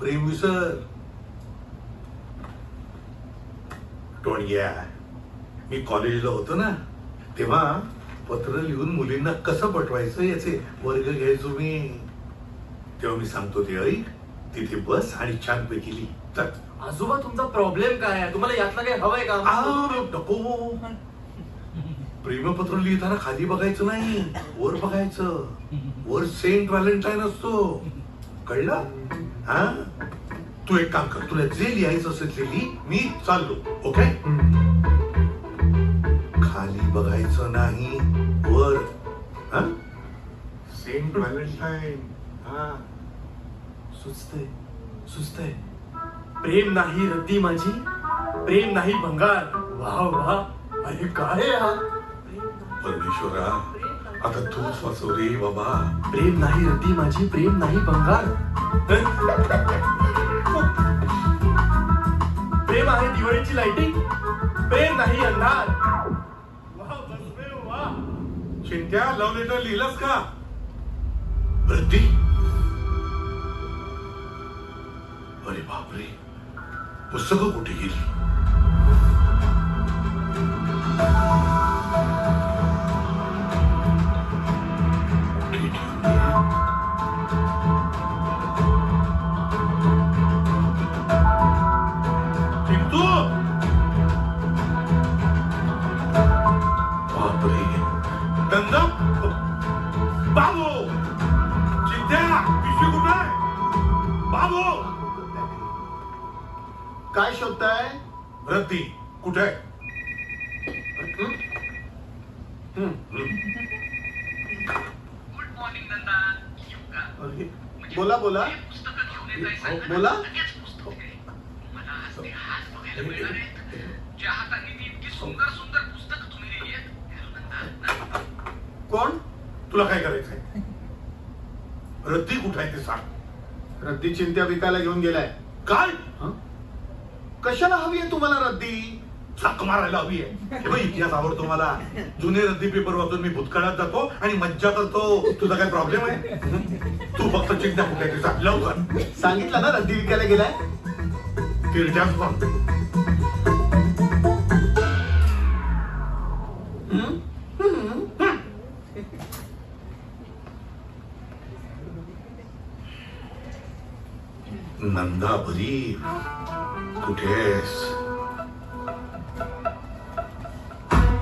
प्रेम विसर. टोणग्या, मी कॉलेजला होतो ना तेव्हा पत्र लिहून मुलींना कसं पटवायचं याचे वर्ग घ्यायचो मी. तेव्हा मी सांगतो ते ऐक, तिथे बस आणि छानपैकी लिही. चल. आजोबा तुमचा प्रॉब्लेम काय आहे? तुम्हाला यातलं काही हवंय का? नको. प्रेमपत्र लिहिताना खाली बघायचं नाही, वर बघायचं. वर सेंट व्हॅलेंटाईन असतो, कळलं? हा, तू एक काम कर, तुला जे लिहायचं असेल ते लिही, मी चाललो. ओके? खाली बघायचं नाही, वर. हा, सेंट व्हॅलेंटाईन. हा, सुचतंय. प्रेम नाही रद्दी माझी, प्रेम नाही भंगार. वा वा, अरे काय हा? परमेश्वरा, आता तूच वाचव रे बाबा. प्रेम नाही रद्दी माझी, प्रेम नाही भंगार. प्रेम आहे दिवाळीची लाइटिंग, प्रेम नाही अंधार. चिंट्या, लव्ह लेटर लिहिलंस का? रद्दी? अरे बापरे, पुस्तकं कुठे गेली? काय शोधताय? रद्दी कुठे आहे? Good morning Nanda. बोला बोला बोला. मला आज ते हात बघायला मिळणार आहेत ज्या हातांनी ती इतकी सुंदर सुंदर पुस्तकं तुम्ही लिहिली आहेत. कोण? तुला काय करायचंय? रद्दी कुठे आहे ते सांग. रद्दी चिंट्या विकायला घेऊन गेलाय. काय? कशाला हवी आहे तुम्हाला रद्दी? चाक मारायला हवी आहे. इतिहास आवडतो मला. जुने रद्दी पेपर वाचून मी भूतकाळात जातो आणि मज्जा करतो. तुझा काय प्रॉब्लेम आहे? तू फक्त चिंता कुठे आहे ते सांग लवकर. सांगितलं ना रद्दी विकायला गेलाय. तिरट्याच पण. नंदा भरी कुठेस?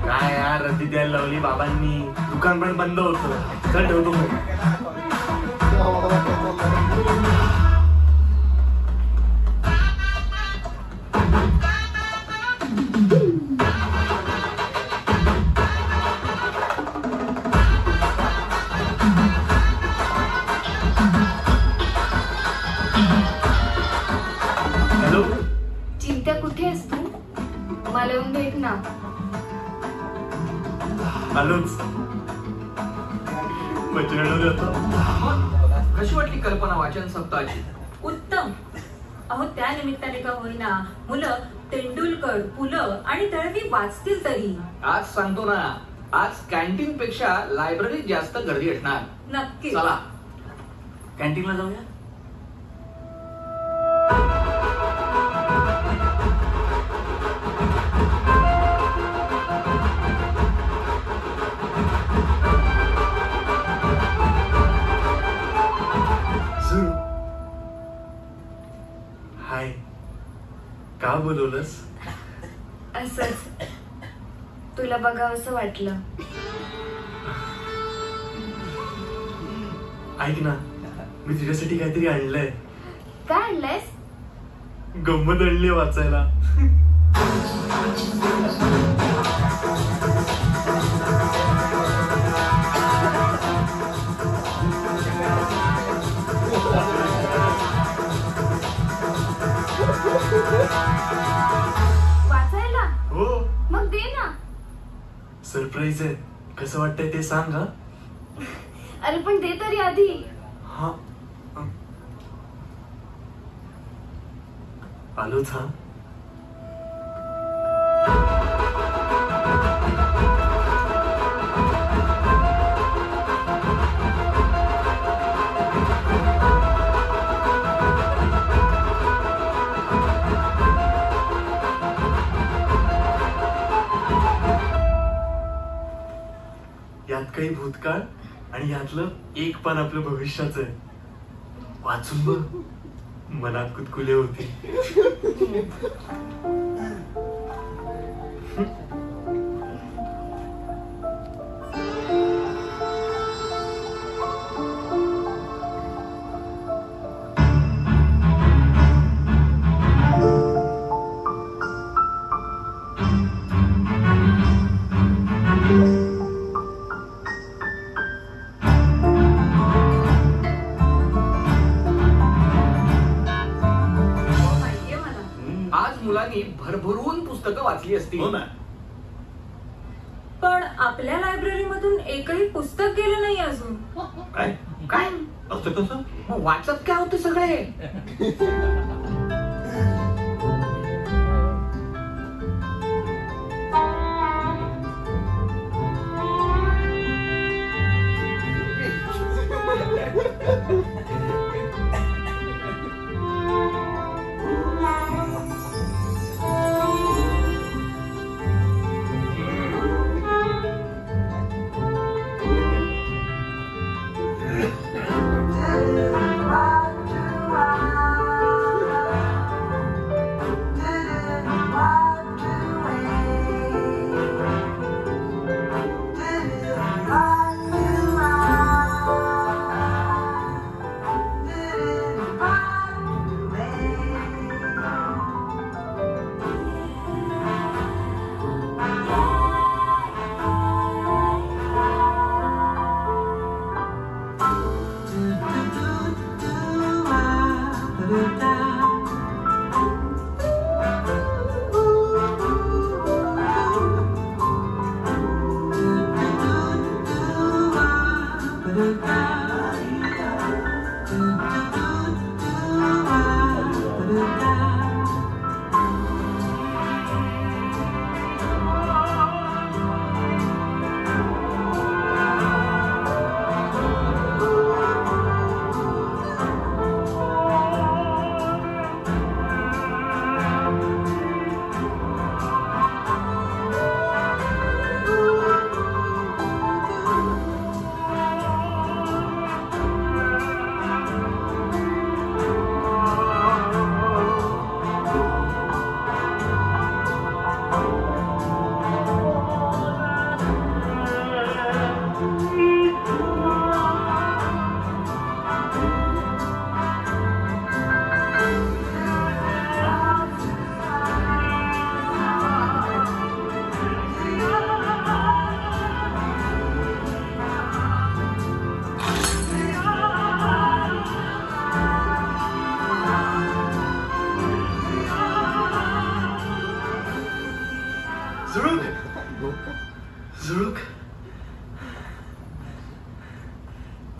काय यार, रद्दी द्यायला लावली बाबांनी. दुकान पण बंद होतं. चल ठेवतो. हॅलो चिंत्या, कुठे आहेस तू? मला येऊन भेट ना. आलोच. कशी वाटली कल्पना वाचन सप्ताहाची? उत्तम. अहो, त्या निमित्ताने का होईना मुलं तेंडुलकर, पुलं आणि दळवी वाचतील तरी. आज सांगतो ना, आज कॅन्टीन पेक्षा लायब्ररीत जास्त गर्दी असणार. नक्की. चला कॅन्टीनला जाऊया. हाय, का बोलवलंस? असंच तुला बघावंसं वाटलं. ऐक ना, मी तुझ्यासाठी काहीतरी आणलंय. काय आणलंयस? गंमत आणली वाचायला. वाचायला? हो. मग दे ना. सरप्राईज आहे, कसं वाटतंय ते सांग. हा अरे पण दे तरी आधी. हा आलोच. हा यात काही भूतकाळ आणि यातलं एक पान आपलं भविष्याचं आहे. वाचून बघ, मनात कुतकुले होते. भरभरून पुस्तकं वाचली असती. हो ना. पण आपल्या लायब्ररी मधून एकही पुस्तक गेलं नाही अजून. काय काय असं कसं? वाचत काय होते सगळे? झुळूक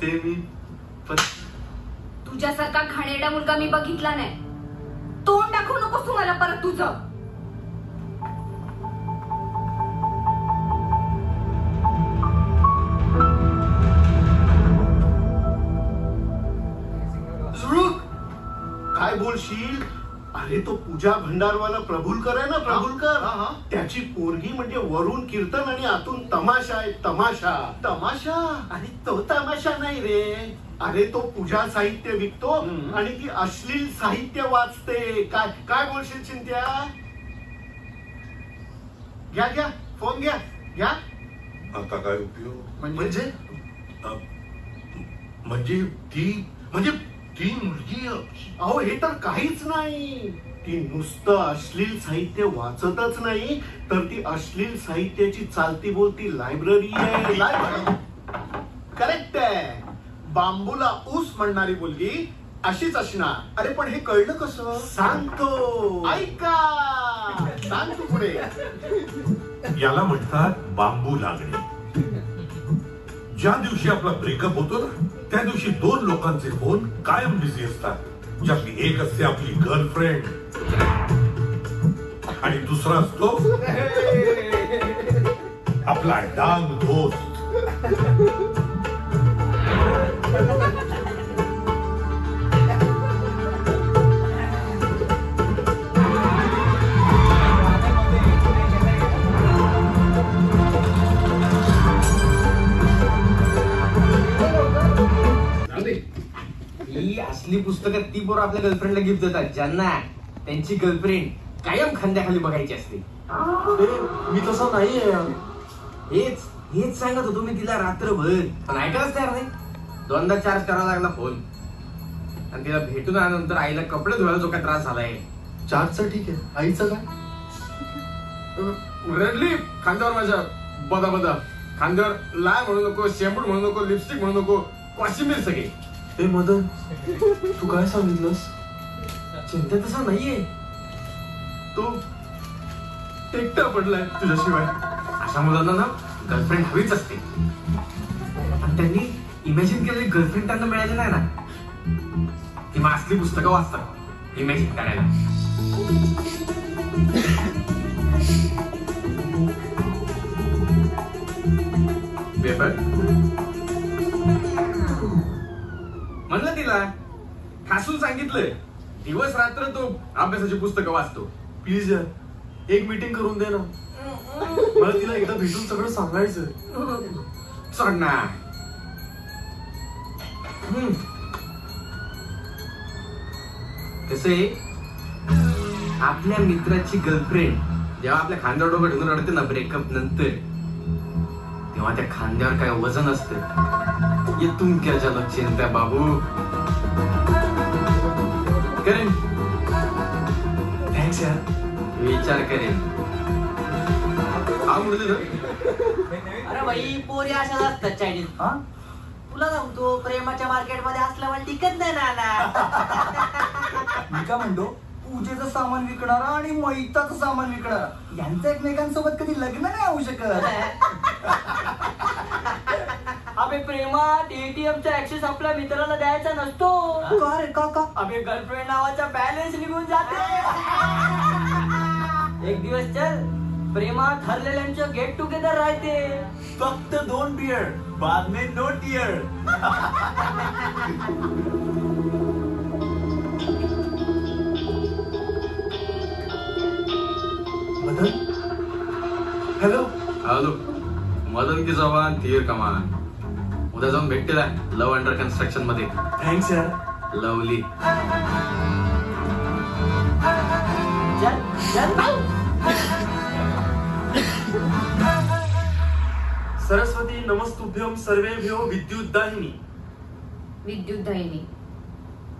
ते मी तुझ्यासारखा घाणेरडा मुलगा मी बघितला नाही. तोंड दाखवू नकोस तू मला परत तुझं. झुळूक काय बोलशील? अरे तो पूजा भंडारवाला प्रभुलकर आहे ना, प्रभुलकर. त्याची पोरगी म्हणजे वरून कीर्तन आणि आतून तमाशा आहे. तमाशा तमाशा. आणि तो तमाशा नाही रे. अरे तो पूजा साहित्य विकतो आणि ती अश्लील साहित्य वाचते. काय काय बोलशील चिंत्या? घ्या घ्या फोन घ्या घ्या. आता काय उपयोग? म्हणजे ती मुलगी. अहो हे तर काहीच नाही. ती नुसतं अश्लील साहित्य वाचतच नाही तर ती अश्लील साहित्याची चालती बोलती लायब्ररी आहे. करेक्ट आहे. बांबूला ऊस म्हणणारी मुलगी अशीच असणार. अरे पण हे कळलं कसं? सांगतो ऐका. सांगतो पुढे. याला म्हणतात बांबू लागणे. ज्या दिवशी आपला ब्रेकअप होतो ना त्या दिवशी 2 लोकांचे फोन कायम बिझी असतात. ज्यातली एक असते आपली गर्लफ्रेंड आणि दुसरा असतो आपला डांग दोस्त. ही असली पुस्तकं ती पोरं आपल्या गर्लफ्रेंडला गिफ्ट देतात ज्यांना त्यांची गर्लफ्रेंड कायम खांद्याखाली बघायची असते. मी तसा नाहीये. हेच सांगत होतो मी तिला रात्रभर, पण ऐकायलाच तयार नाही. 2दा चार्ज करावा लागला फोन आणि तिला भेटून आल्यानंतर आईला कपडे धुवायला जो काय त्रास झालाय. चार्जचं ठीक आहे, आईचं काय? रडली खांद्यावर माझ्या बदा बदा. खांद्यावर लाल म्हणू नको, शेंबूड म्हणू नको, लिपस्टिक म्हणू नको, कोशिंबीर सगळी. ए मदन, तू काय सांगितलंस? चिंता तसा नाहीये. तो एकटा पडलाय तुझ्याशिवाय. अशा मुलांना ना गर्लफ्रेंड हवीच असते. पण त्यांनी इमॅजिन केलेली गर्लफ्रेंड त्यांना मिळाली नाही ना. ती मग असली पुस्तकं वाचतात इमॅजिन करायला. पेपर म्हणलं तिला ठासून सांगितलंय. दिवस रात्र तो अभ्यासाची पुस्तकं वाचतो. प्लीज यार, एक मीटिंग करून दे ना. मला तिला एकदा भेटून सगळं सांगायचं. सोड ना. कसे आपल्या मित्राची गर्लफ्रेंड जेव्हा आपल्या खांद्यावर डोकं ठेवून रडते ना ब्रेकअप नंतर, तेव्हा त्या खांद्यावर काय वजन असतं. ये तुम क्या झालं चिंता बाबू. करेन थँक्स यार. विचार करेन. अरे बाई, पोरी अशाच असतात चायनीज. तुला सांगतो प्रेमाच्या मार्केटमध्ये असल्यावर टिकत नाही ना. मी काय म्हणतो, पूजेचं सामान विकणारा आणि मैताचं सामान विकणारा यांचं एकमेकांसोबत कधी लग्न नाही होऊ शकत. अबे प्रेमात एटीएमचा ऍक्सेस आपल्या मित्राला द्यायचा नसतो. का रे का? अबे गर्लफ्रेंड नावाचा बॅलन्स निघून जाते. एक दिवस चल, प्रेमात हरलेल्यांचं गेट टुगेदर राहते. फक्त 2 बियर, बाद में no tear. Madan, hello. Madan की जवान तीर कमान. उद्या जाऊन भेटते लव्ह अंडर कन्स्ट्रक्शन मध्ये. थँक्स यार. लवली. सरस्वती नमस्तुभ्यम सर्वेभ्यो विद्युतदाहिनी. विद्युतदाहिनी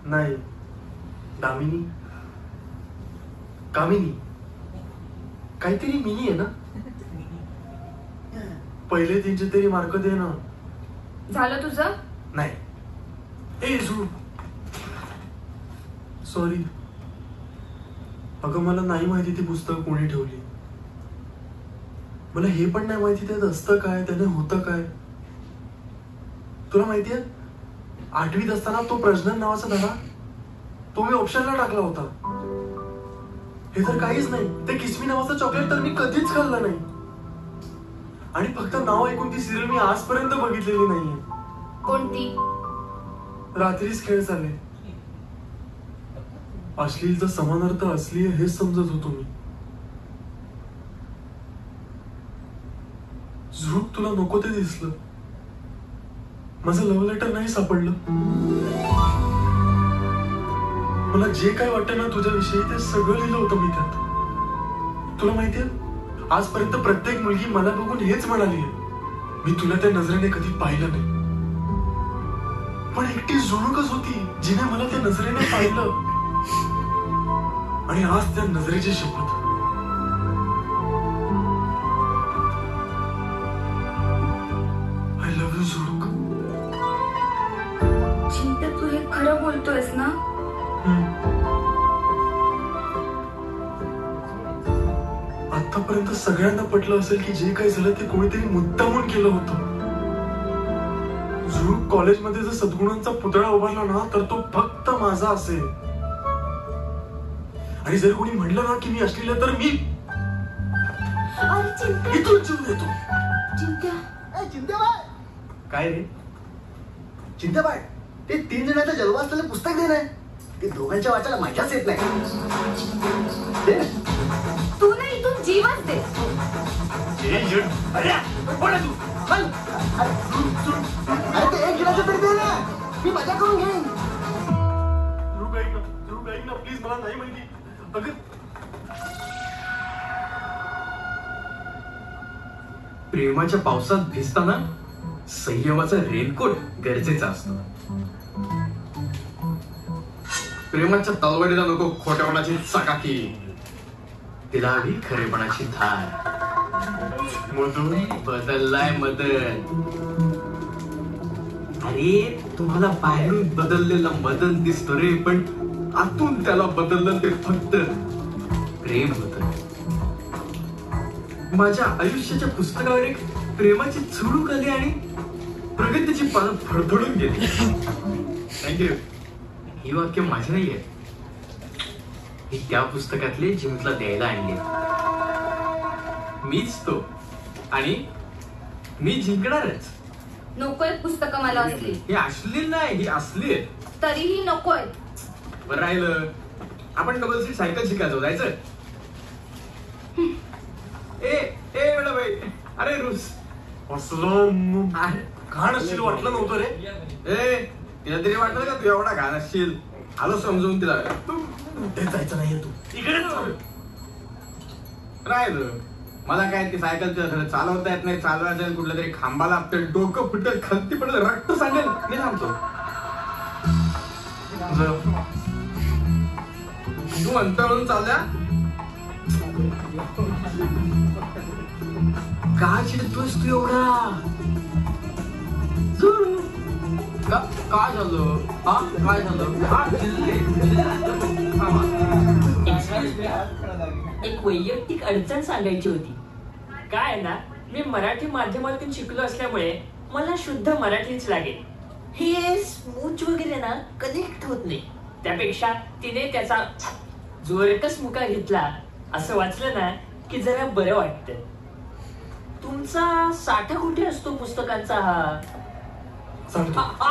नाही, दामिनी, कामिनी, काहीतरी मिनी आहे ना. पहिले 3 तरी मार्क दे ना. झालं तुझं? नाही. ए झू, सॉरी. अगं मला नाही माहिती ती पुस्तक कोणी ठेवली. मला हे पण नाही माहिती त्यात असतं काय, त्याने होतं काय. तुला माहितीये 8वीत असताना तो प्रज्ञन नावाचा धडा तो मी ऑप्शनला टाकला होता. हे तर काहीच नाही. ते किसमी नावाचं चॉकलेट तर मी कधीच खाल्लं नाही. आणि फक्त नाव ऐकून ती सिरियल मी आजपर्यंत बघितलेली नाहीये. कोणती? रात्रीच खेळ झाले. अश्लीलचा समानार्थ असली हेच समजत होतो मी. झूट तुला नको ते दिसलं. माझं लव्ह लेटर नाही सापडलं. मला जे काय वाटतं ना तुझ्याविषयी ते सगळं लिहिलं होतं मी त्यात. तुला माहितीये आजपर्यंत प्रत्येक मुलगी मला बघून हेच म्हणाली, मी तुला त्या नजरेने कधी पाहिलं नाही. पण एकटी जुणूकच होती जिने मला त्या नजरेने पाहिलं. आणि आज त्या नजरेची शपथ. आय लव्ह यू जुणूक. चिंता, तू हे खरं बोलतोयस ना? आतापर्यंत सगळ्यांना पटलं असेल की जे काही झालं ते कोणीतरी मुद्दामून केलं होतं. जुळूक कॉलेजमध्ये जर सद्गुणांचा पुतळा उभारला ना तर तो फक्त माझा असेल. आणि जर कोणी म्हणलं ना की मी असलेलं तर मी इथून जीव देतो. चिंत्याबाई, काय रे चिंत्याबाई, ते 3 जणांचा जलवा असलेलं पुस्तक दे ना. ते दोघांच्या वाचायला मजाच येत नाही. तू ना इथून जीवच दे. अरे ते 1 गिलास तरी दे ना, मी मजा करून घेईन. ध्रुव ऐक ना प्लीज, मला नाही माहिती. अगं प्रेमाच्या पावसात भिजताना संयमाचा रेनकोट गरजेचा असतो. प्रेमाच्या तलवारीला नको खोट्यापणाची चकाकी, तिला हवी खरेपणाची धार. मधून बदललाय मदन. अरे तुम्हाला बाहेरून बदललेला मदन दिसतो रे, पण आतून त्याला बदललं ते फक्त प्रेम होत. माझ्या आयुष्याच्या पुस्तकावर एक प्रेमाची चुळूक आली आणि प्रगतीची पानं फडफडून गेली. थँक्यू. ही वाक्य माझी नाहीये, ही त्या पुस्तकातले जे मी तुला द्यायला आणले. मीच तो, आणि मी जिंकणारच. नकोय पुस्तकं मला असली. ही अश्लील नाही, ही असली आहे. तरीही नकोय. बरं राहिलं, आपण डबल सीट सायकल शिकायचो, जायचं. ए मॅडम, अरे रुस असलं घाण असशील वाटलं नव्हतं रे. ए तिला तरी वाटलं का तू एवढा घाण असशील? आलो समजून तिला. ते जायचं नाही तू इकडे राहिलं. मला काय ती सायकल चालवता येत नाही, चालवायचं कुठल्या तरी खांबाला आपलं डोकं फुटेल, खालती पडेल, रक्त सांगेल, मी थांबतो. तू म्हणतो म्हणून चालल्या का चिडतोस तू एवढा? काय झालं? काय झालं? एक वैयक्तिक अडचण सांगायची होती. काय ना, मी मराठी माध्यमातून शिकलो असल्यामुळे मला शुद्ध मराठीच लागेल. हे स्मूच वगैरे ना कनेक्ट होत नाही. त्यापेक्षा तिने त्याचा जोरकस मुका घेतला असं वाचलं ना की जरा बरं वाटतं. तुमचा साठा कुठे असतो पुस्तकांचा? हा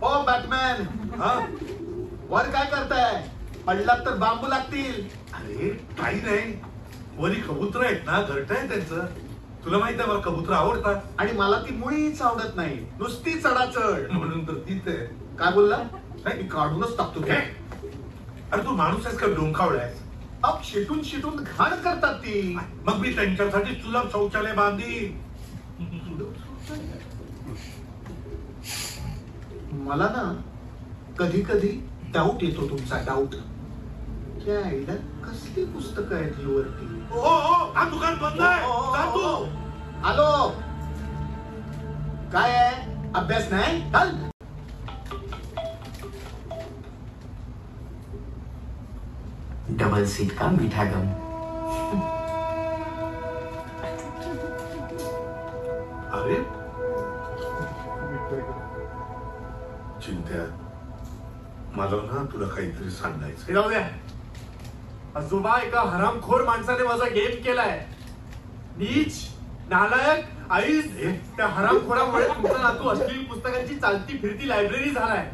ओ बॅटमॅन, वर काय करताय? पडलात तर बांबू लागतील. अरे काही नाही, वरी कबूतर आहेत ना, घरटं आहे त्यांचं. तुला माहित आहे मला कबूतर आवडतात. आणि मला ती मुळीच आवडत नाही, नुसती चढाचढ. म्हणून तर तीच आहे. काय बोलला? नाही, मी काढूनच टाकतो. अरे तू माणूस आहेस का डोंखावला आहेस? अब शिटून शिटून घाण करतात ती. मग मी त्यांच्यासाठी सुलभ शौचालय बांधी. मला ना कधी कधी डाऊट येतो, तुमचा डाऊट. कसली पुस्तकं आहेत ही वरती? हा दुकान बंद आहे. आलो. काय आहे? अभ्यास नाही? चल. डबल सीट का मीठा गम. अरे चिंत्या, मला ना तुला काहीतरी सांगायचं. जाऊ द्या. आजोबा, एका हरामखोर माणसाने माझा गेम केलाय. नीच, नालायक, आईस. त्या हरामखोरामुळे तुमचा नातू अश्लील पुस्तकांची चालती फिरती लायब्ररी झालाय.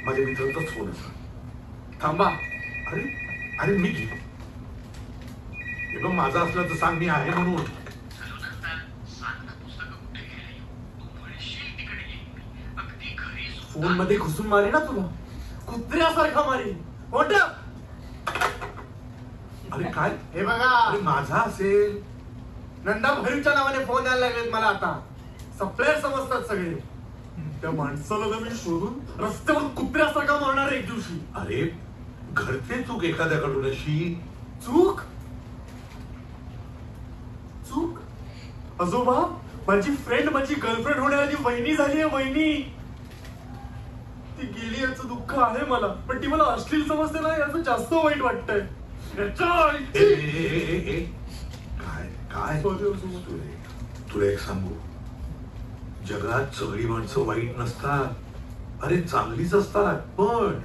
माझ्या मित्राचाच फोन आहे. थांबा. अरे अरे मी घे. हे बघ, माझा असलं तर सांग, मी आहे म्हणून. सांग ना पुस्तकं कुठे गेली. तू म्हणशील फोन मध्ये घुसून मारे ना तुला, कुत्र्यासारखा मारी. मोठं अरे काय हे बघा, अरे माझा असेल. नंदा भैरूच्या नावाने फोन यायला लागलेत मला आता. सप्लायर समजतात सगळे. त्या माणसाला जर मी शोधून रस्त्यावर कुत्र्यासारखा मारणार एक दिवशी. अरे घरचे चूक एखाद्याकडून अशी. चूक चूक आजोबा, माझी फ्रेंड माझी गर्लफ्रेंड होण्याआधी वहिनी झाली आहे. वहिनी ती गेली याचं दुःख आहे मला, पण ती मला अश्लील समजते ना, याचं जास्त वाईट वाटतंय. काय काय तुला एक सांगू, जगात सगळी माणसं वाईट नसतात. अरे चांगलीच असतात. पण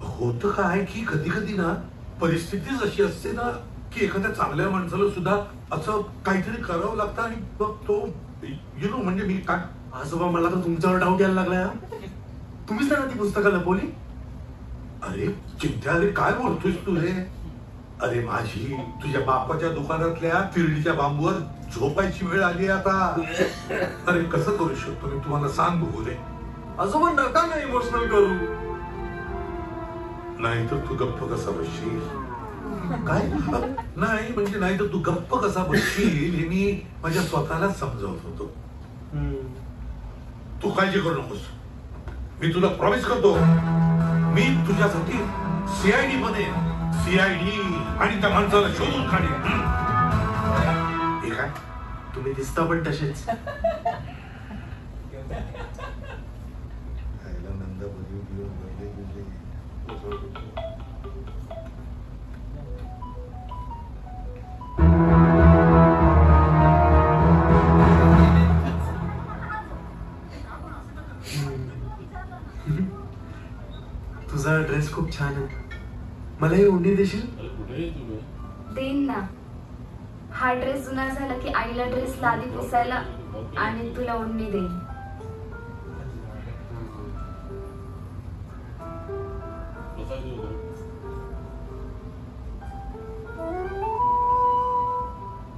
होतं काय की कधी कधी ना परिस्थितीच अशी असते ना की एखाद्या चांगल्या माणसाला सुद्धा असं काहीतरी करावं लागतं. आणि मग तो म्हणजे मी काय. आजोबा मला तर तुमच्यावर डाऊट यायला लागलाय. तुम्हीच ना ती पुस्तकं लपवली. अरे चिंत्या, अरे काय बोलतोयस तू रे. अरे माझी तुझ्या बापाच्या दुकानातल्या तिरडीच्या बांबूवर झोपायची वेळ आली आता. अरे कसं करू शकतो मी, तुम्हाला सांग बघू दे. आजोबा नका ना इमोशनल करू. नाही तर तू गप्प कसा बसशील. काय नाही म्हणजे नाही तर तू गप्प कसा बसशील हे मी माझ्या स्वतःला समजावत होतो. तू काळजी करू नकोस. मी तुला प्रॉमिस करतो, मी तुझ्यासाठी सीआयडी बनेन. सीआयडी आणि त्या माणसाला शोधून काढेन. हे काय तुम्ही दिसता पण तसेच. तुझा ड्रेस खूप छान आहे. मला ही ओढणी देशील? देईन ना. हा ड्रेस जुना झाला की आईला ड्रेस लादी पुसायला आणि तुला ओढणी देईन.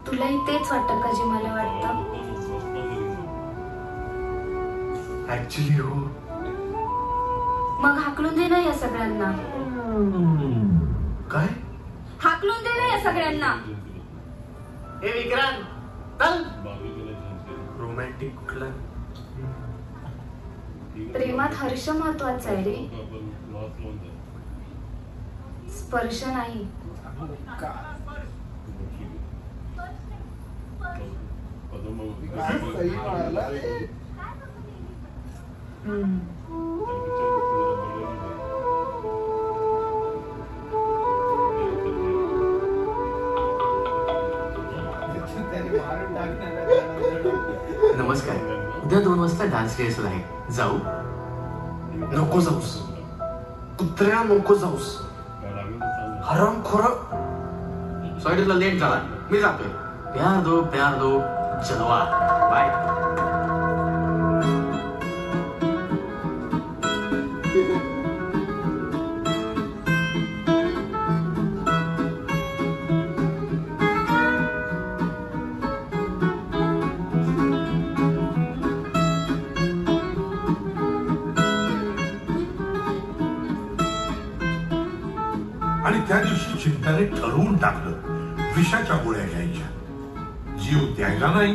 तुलाही तेच वाटतं का जे मला वाटतं? ऍक्च्युली हो. मग हाकलून दे ना या सगळ्यांना. काय हाकलून दे ना या सगळ्यांना. हे विक्रांत चल. रोमॅन्टिक कुठला? प्रेमात हर्ष महत्वाचा आहे रे, स्पर्श नाही. नमस्कार. उद्या 2 वाजता डान्स रिहर्सल आहे. जाऊ? नको जाऊस कुत्र्या, नको जाऊस. हराम खोरा. सॉरी तुला लेट झाला, मी जातोय. प्यार दो जलवा. बाय. आणि त्या दिवशी चिंताने ठरवून टाकलं, विषाच्या गोळ्या घ्यायच्या. जीव द्यायला नाही,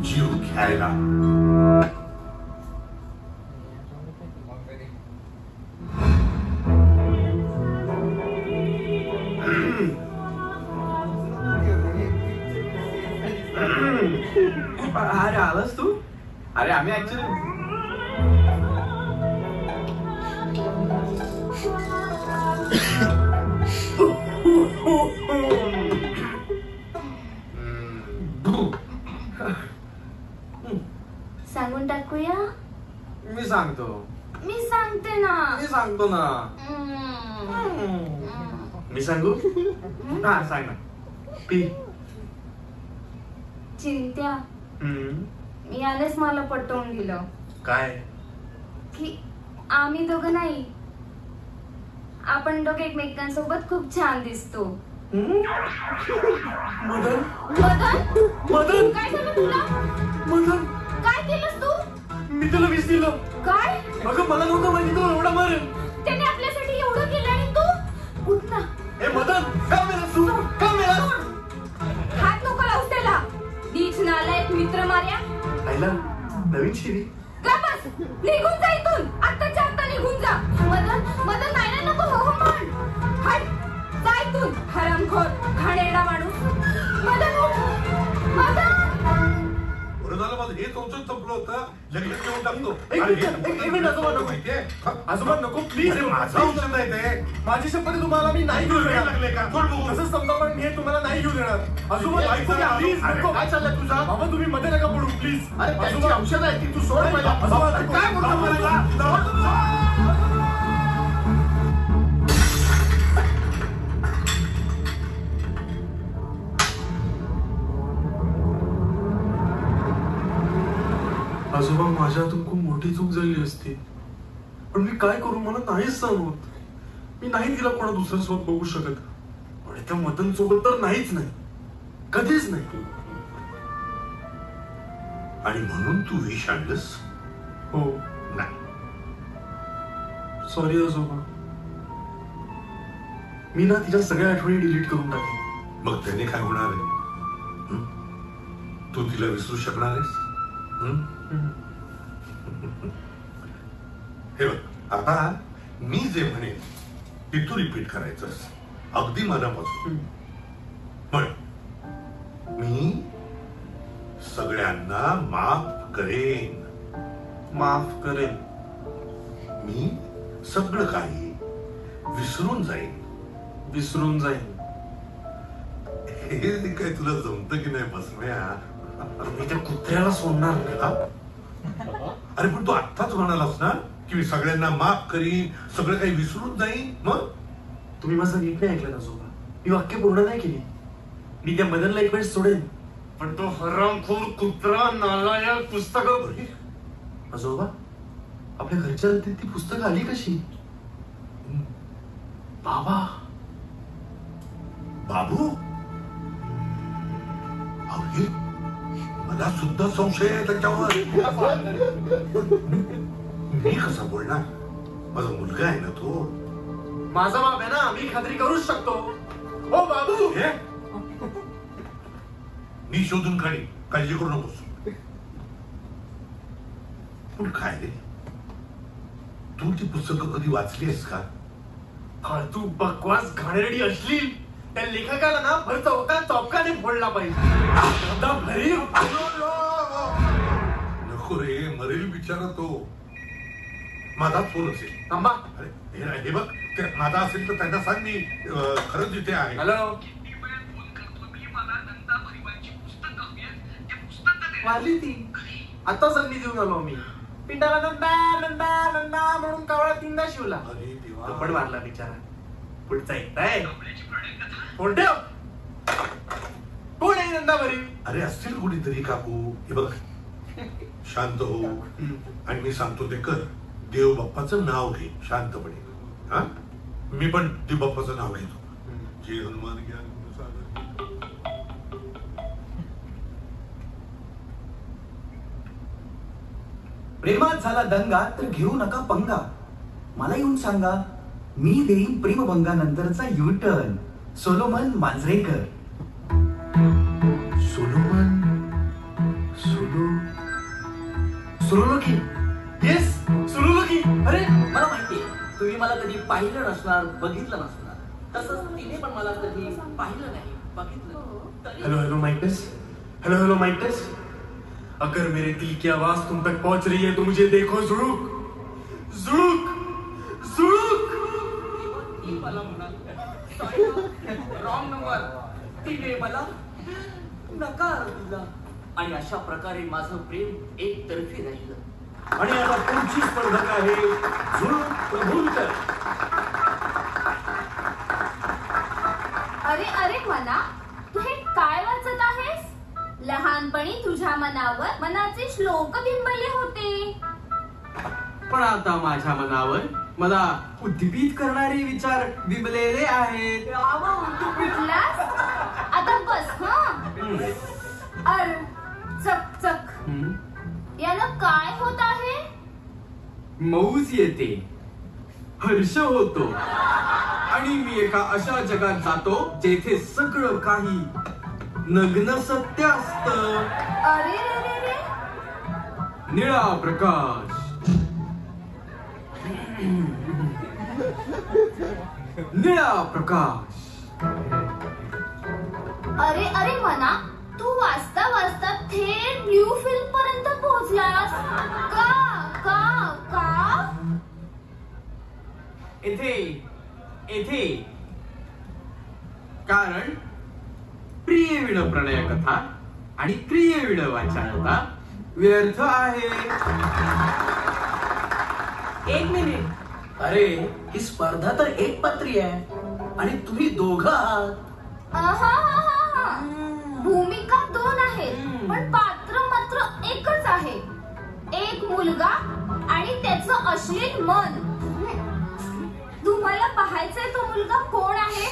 जीव घ्यायला. अरे आलास तू? अरे आम्ही ऍक्च्युली सांगून टाकूया. मी सांगतो. मी सांगते ना. मी सांगतो ना. मी सांगू? हा सांग ना. पी. चिंत्या, मी आलेच मला पटवून दिलं. काय? की आम्ही दोघं नाही, आपण दोघे एकमेकांसोबत खूप छान दिसतो. मदन मदन मदन काय झालं तुला? मदन काय केलंस तू? मी तुला विष दिलं. काय? अगं मला नव्हतं माहिती तुला एवढा मारेल. त्याने आपल्यासाठी एवढं केलं आणि तू उठ ना. ए मदन, का मेलास तू? का मेलास? हात नको लावूस त्याला. नीच नालायक मित्र मार्या. आईला नवीन शिरी. गप्पच, निघून जा इथून. आत्ताच्या आत्ता निघून जा. मदन नाही नको हो म्हण. हट, जा इथून. हरामखोर, घाणेरडा माणूस. मदन उठ. मदन. बरं झालं माझं हे तुमचं संपलं होतं. लगेच घेऊन टाकतो. एक मिनिट आजोबा नको. आजोबा नको प्लीज. माझा औषध आहे ते. माझी शपथ तुम्हाला मी नाही घेऊ देणार. लागले का? सोड बघू. असं समजा पण मी तुम्हाला नाही घेऊ देणार. आजोबा ऐकू द्या प्लीज. नको. काय चाललंय तुझा? बाबा तुम्ही मध्ये नका पडू प्लीज. अरे त्यांची औषध आहे ती तू सोड पहिला. काय बोलतो मला? आजोबा माझ्यातून खूप मोठी चूक झाली असती, पण मी काय करू, मला नाहीच सहन होत. मी नाही तिला कोणा दुसऱ्यासोबत बघू शकत. पण त्या मदन सोबत तर नाहीच नाही, कधीच नाही. आणि म्हणून तू विष आणलंस? हो. नाही. सॉरी आजोबा, मी ना तिच्या सगळ्या आठवणी डिलीट करून टाकले. मग त्याने काय होणार आहे? तू तिला विसरू शकणार आहेस? हे बघ, आता मी जे म्हणेन ते तू रिपीट करायचंस अगदी मनापासून. म्हण, मी सगळ्यांना माफ करेन. माफ करेन. मी सगळं काही विसरून जाईन. विसरून जाईन. हे काय तुला जमतं की नाही बसम्या? मी त्या कुत्र्याला सोडणार नाही. अरे पण तू आत्ताच म्हणालास ना की मी सगळ्यांना माफ करीन, सगळं काही विसरून जाईन. मग तुम्ही माझं नीट नाही ऐकलं आजोबा. मी वाक्य पूर्ण नाही केली. मी त्या मदनला एक वेळ सोडेन, पण तो हरामखोर कुत्रा नालायक पुस्तक. आजोबा, आपल्या घरच्या ती पुस्तकं आली कशी? बाबा. बाबू? अरे मला सुद्धा संशय आहे त्याच्यावर. मी कसा बोलणार? माझा मुलगा आहे ना तो. माझा बाप आहे ना, मी खात्री करूच शकतो. ओ बाबू. मी शोधून काढी, काळजी करू नकोस. पण काय रे, तू ती पुस्तकं कधी वाचली आहेस का? तू बकवास घाणेरडी अश्लील त्या लेखकाला ना भर चौकाने फोडला पाहिजे. नको रे, मरेल बिचारा तो. माझाच फोन असेल. थांबा. अरे हे बघ, माझा असेल तर त्यांना सांग मी खरंच इथे आहे. हॅलो. वारली ती. आता संधी देऊन आलो मी. पिंडाला नंदा नंदा नंदा म्हणून कावळा 3दा शिवला. पण मारला बिचारा. पुढचा ऐकताय? फोन ठेव. कोण आहे नंदा बरी? अरे असतील कुणीतरी काकू. हे बघ, शांत हो आणि मी सांगतो ते कर. देव बाप्पाचं नाव घे शांतपणे. हा, मी पण देव बाप्पाचं नाव घेतो. जे हनुमान घ्या. प्रेमात झाला दंगा तर घेऊ नका पंगा. मला येऊन सांगा, मी देईन प्रेमभंगा नंतरचा युटर्न. सोलोमन मांजरेकर. सोलोमन सुरुलोकी. येस, सुरुलोकी. अरे मला माहितीये, तुम्ही मला कधी पाहिलं नसणार, बघितलं नसणार. तसंच तिने पण मला कधी पाहिलं नाही, बघितलं. हेलो हेलो माइकस. हेलो हेलो माइकस. अगर मेरे दिल की आवाज तुम तक पहुंच रही है तो मुझे देखो. जुड़ूक जुड़ूक जुड़ूक. Wrong number. तिने मला नकार दिला आणि अशा प्रकारे माझं प्रेम एकतर्फी राहिलं. आणि आता पुढची स्पर्धक आहे जुळूक प्रभूंकर. अरे अरे मना, तू हे काय वाचत आहेस? लहानपणी तुझ्या मनावर मनाचे श्लोक बिंबले होते, पण आता माझ्या मनावर मला उद्दीपित करणारे विचार बिंबलेले आहेत. तू कुठलास? आता बस. अर चक चक. याला काय होत आहे? मौज येते, हर्ष होतो आणि मी एका अशा जगात जातो जेथे सगळं काही नग्न सत्य असत. अरे रे रे रे, निळा प्रकाश, निळा प्रकाश. अरे अरे मना, तू वाचता वाचता थेट ब्ल्यू फिल्म पर्यंत पोहोचलास. का का का येथे येथे कारण प्रियविण प्रणय कथा आणि प्रियविण वाचनता व्यर्थ आहे. एक मिनिट, अरे ही स्पर्धा तर एक पात्री आहे आणि तुम्ही दोघं आहात. आहाहाहा. भूमिका 2 आहेत पण पात्र मात्र एकच आहे. एक मुलगा आणि त्याचं अश्लील मन. तुम्हाला पाहायचंय तो मुलगा कोण आहे?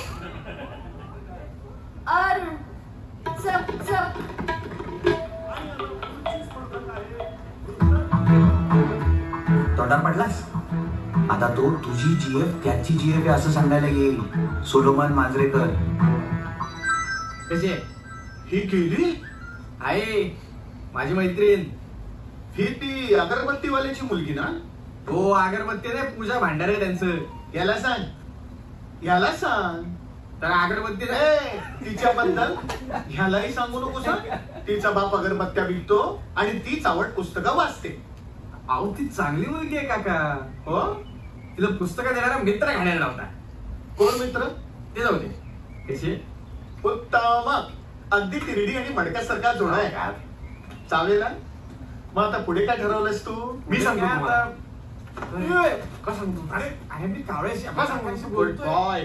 अरुण. चप चप. तोंडात पडलास? आता तो तुझी जीएफ त्याची जीएफ आहे असं सांगायला येईल. सोलोमन मांजरेकर. कशी आहे? ही केली आहे माझी मैत्रीण. ही ती अगरबत्तीवाल्याची मुलगी ना? हो, अगरबत्ती नाही, पूजा भांडार त्यांचं. याला याला सांग. तर अगरबत्ती ए, तिच्याबद्दल ह्यालाही सांगू नको सांग. तिचा बाप अगरबत्त्या विकतो आणि तीच आवड पुस्तकं वाचते. अहो, ती चांगली मुलगी आहे काका. हो, तिला पुस्तकं देणारा मित्र घालायला होता. कोण मित्र? ते जाऊ दे. कशी? उत्तम. अगदी तिरडी आणि मडक्यासारखा जोडा आहे का? चालेल. मग आता पुढे काय ठरवलंस तू? मी सांगतो तुम्हाला. का सांगतो? अरे मी कावळ्याशी गुड बॉय.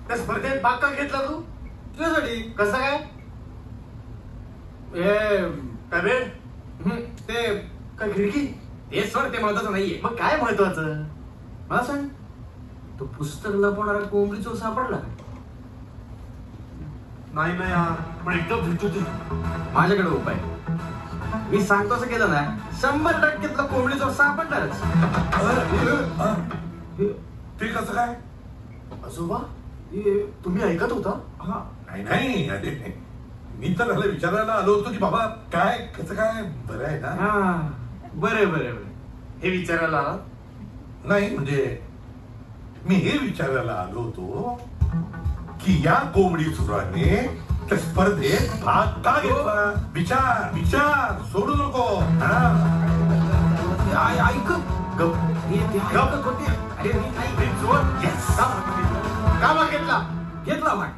त्या स्पर्धेत भाग का घेतला तू? तुझ्यासाठी. कसं काय? ते काय खिडकी? ते सर, ते महत्वाचं नाहीये. मग काय महत्वाचं? मला सांग, तो पुस्तक लपवणारा कोंबडी चोर सापडला? नाही ना यार, पण एकदम भेटतो ते. माझ्याकडे उपाय. मी सांगतो असं केलं ना, 100% तुला कोंबडी चोर सापडणारच. ते कसं काय? आजोबा, तुम्ही ऐकत होता? नाही अरे, मी तर त्याला विचारायला आलो होतो की बाबा काय कसं काय. बरं आहे ना? बरं. हे विचारायला आला? नाही म्हणजे मी हे विचारायला आलो होतो की या कोंबडी चोराने त्या स्पर्धेत भाग का घेतला. विचार सोडू नको. ऐक. का भाग घेतला भाग.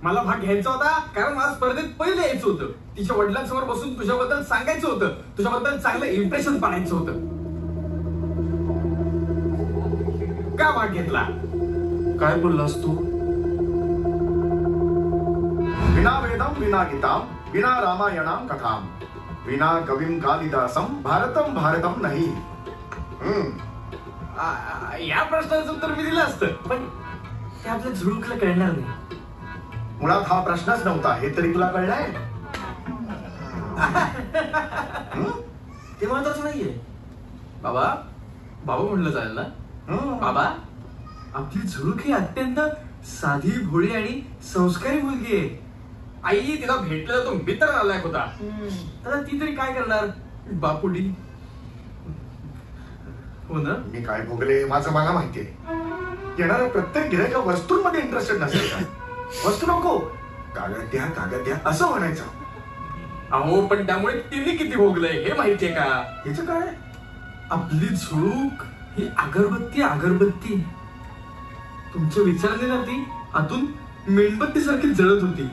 मला भाग घ्यायचा होता कारण मला स्पर्धेत पहिले यायचं होतं. तिच्या वडिलांसमोर बसून तुझ्याबद्दल सांगायचं होतं. तुझ्याबद्दल चांगलं इम्प्रेशन पाडायचं होतं. का भाग घेतला? काय बोललास तू? विना वेदम विना गीताम विना रामायणाम कथाम विना कविम कालिदासम भारतम भारतम नाही. या प्रश्नाचं उत्तर मी दिलं असतं पण ते आपल्या झुळूकला कळणार नाही. मुळात हा प्रश्नच नव्हता हे तरी तुला कळलंय. ते महत्वाचं नाहीये. बाबा म्हणलं चालेल ना? बाबा, आपली झुळूक ही अत्यंत साधी, भोळी आणि संस्कारी मुलगी आहे. आई तिला भेटलेला तो मित्र नालायक होता. आता ती तरी काय करणार बापुडी. हो ना? मी काय भोगले माझं मला माहितीये. येणाऱ्या प्रत्येक गिऱ्हाईका वस्तूंमध्ये इंटरेस्टेड नसेल का? वस्तू नको, कागद द्या असं म्हणायचं. अहो, पण त्यामुळे तिने किती भोगलंय हे माहितीये का? याचं काय? आपली झुळूक ही अगरबत्ती. तुमच्या विचाराने ना ती आतून मेणबत्ती सारखी जळत होती.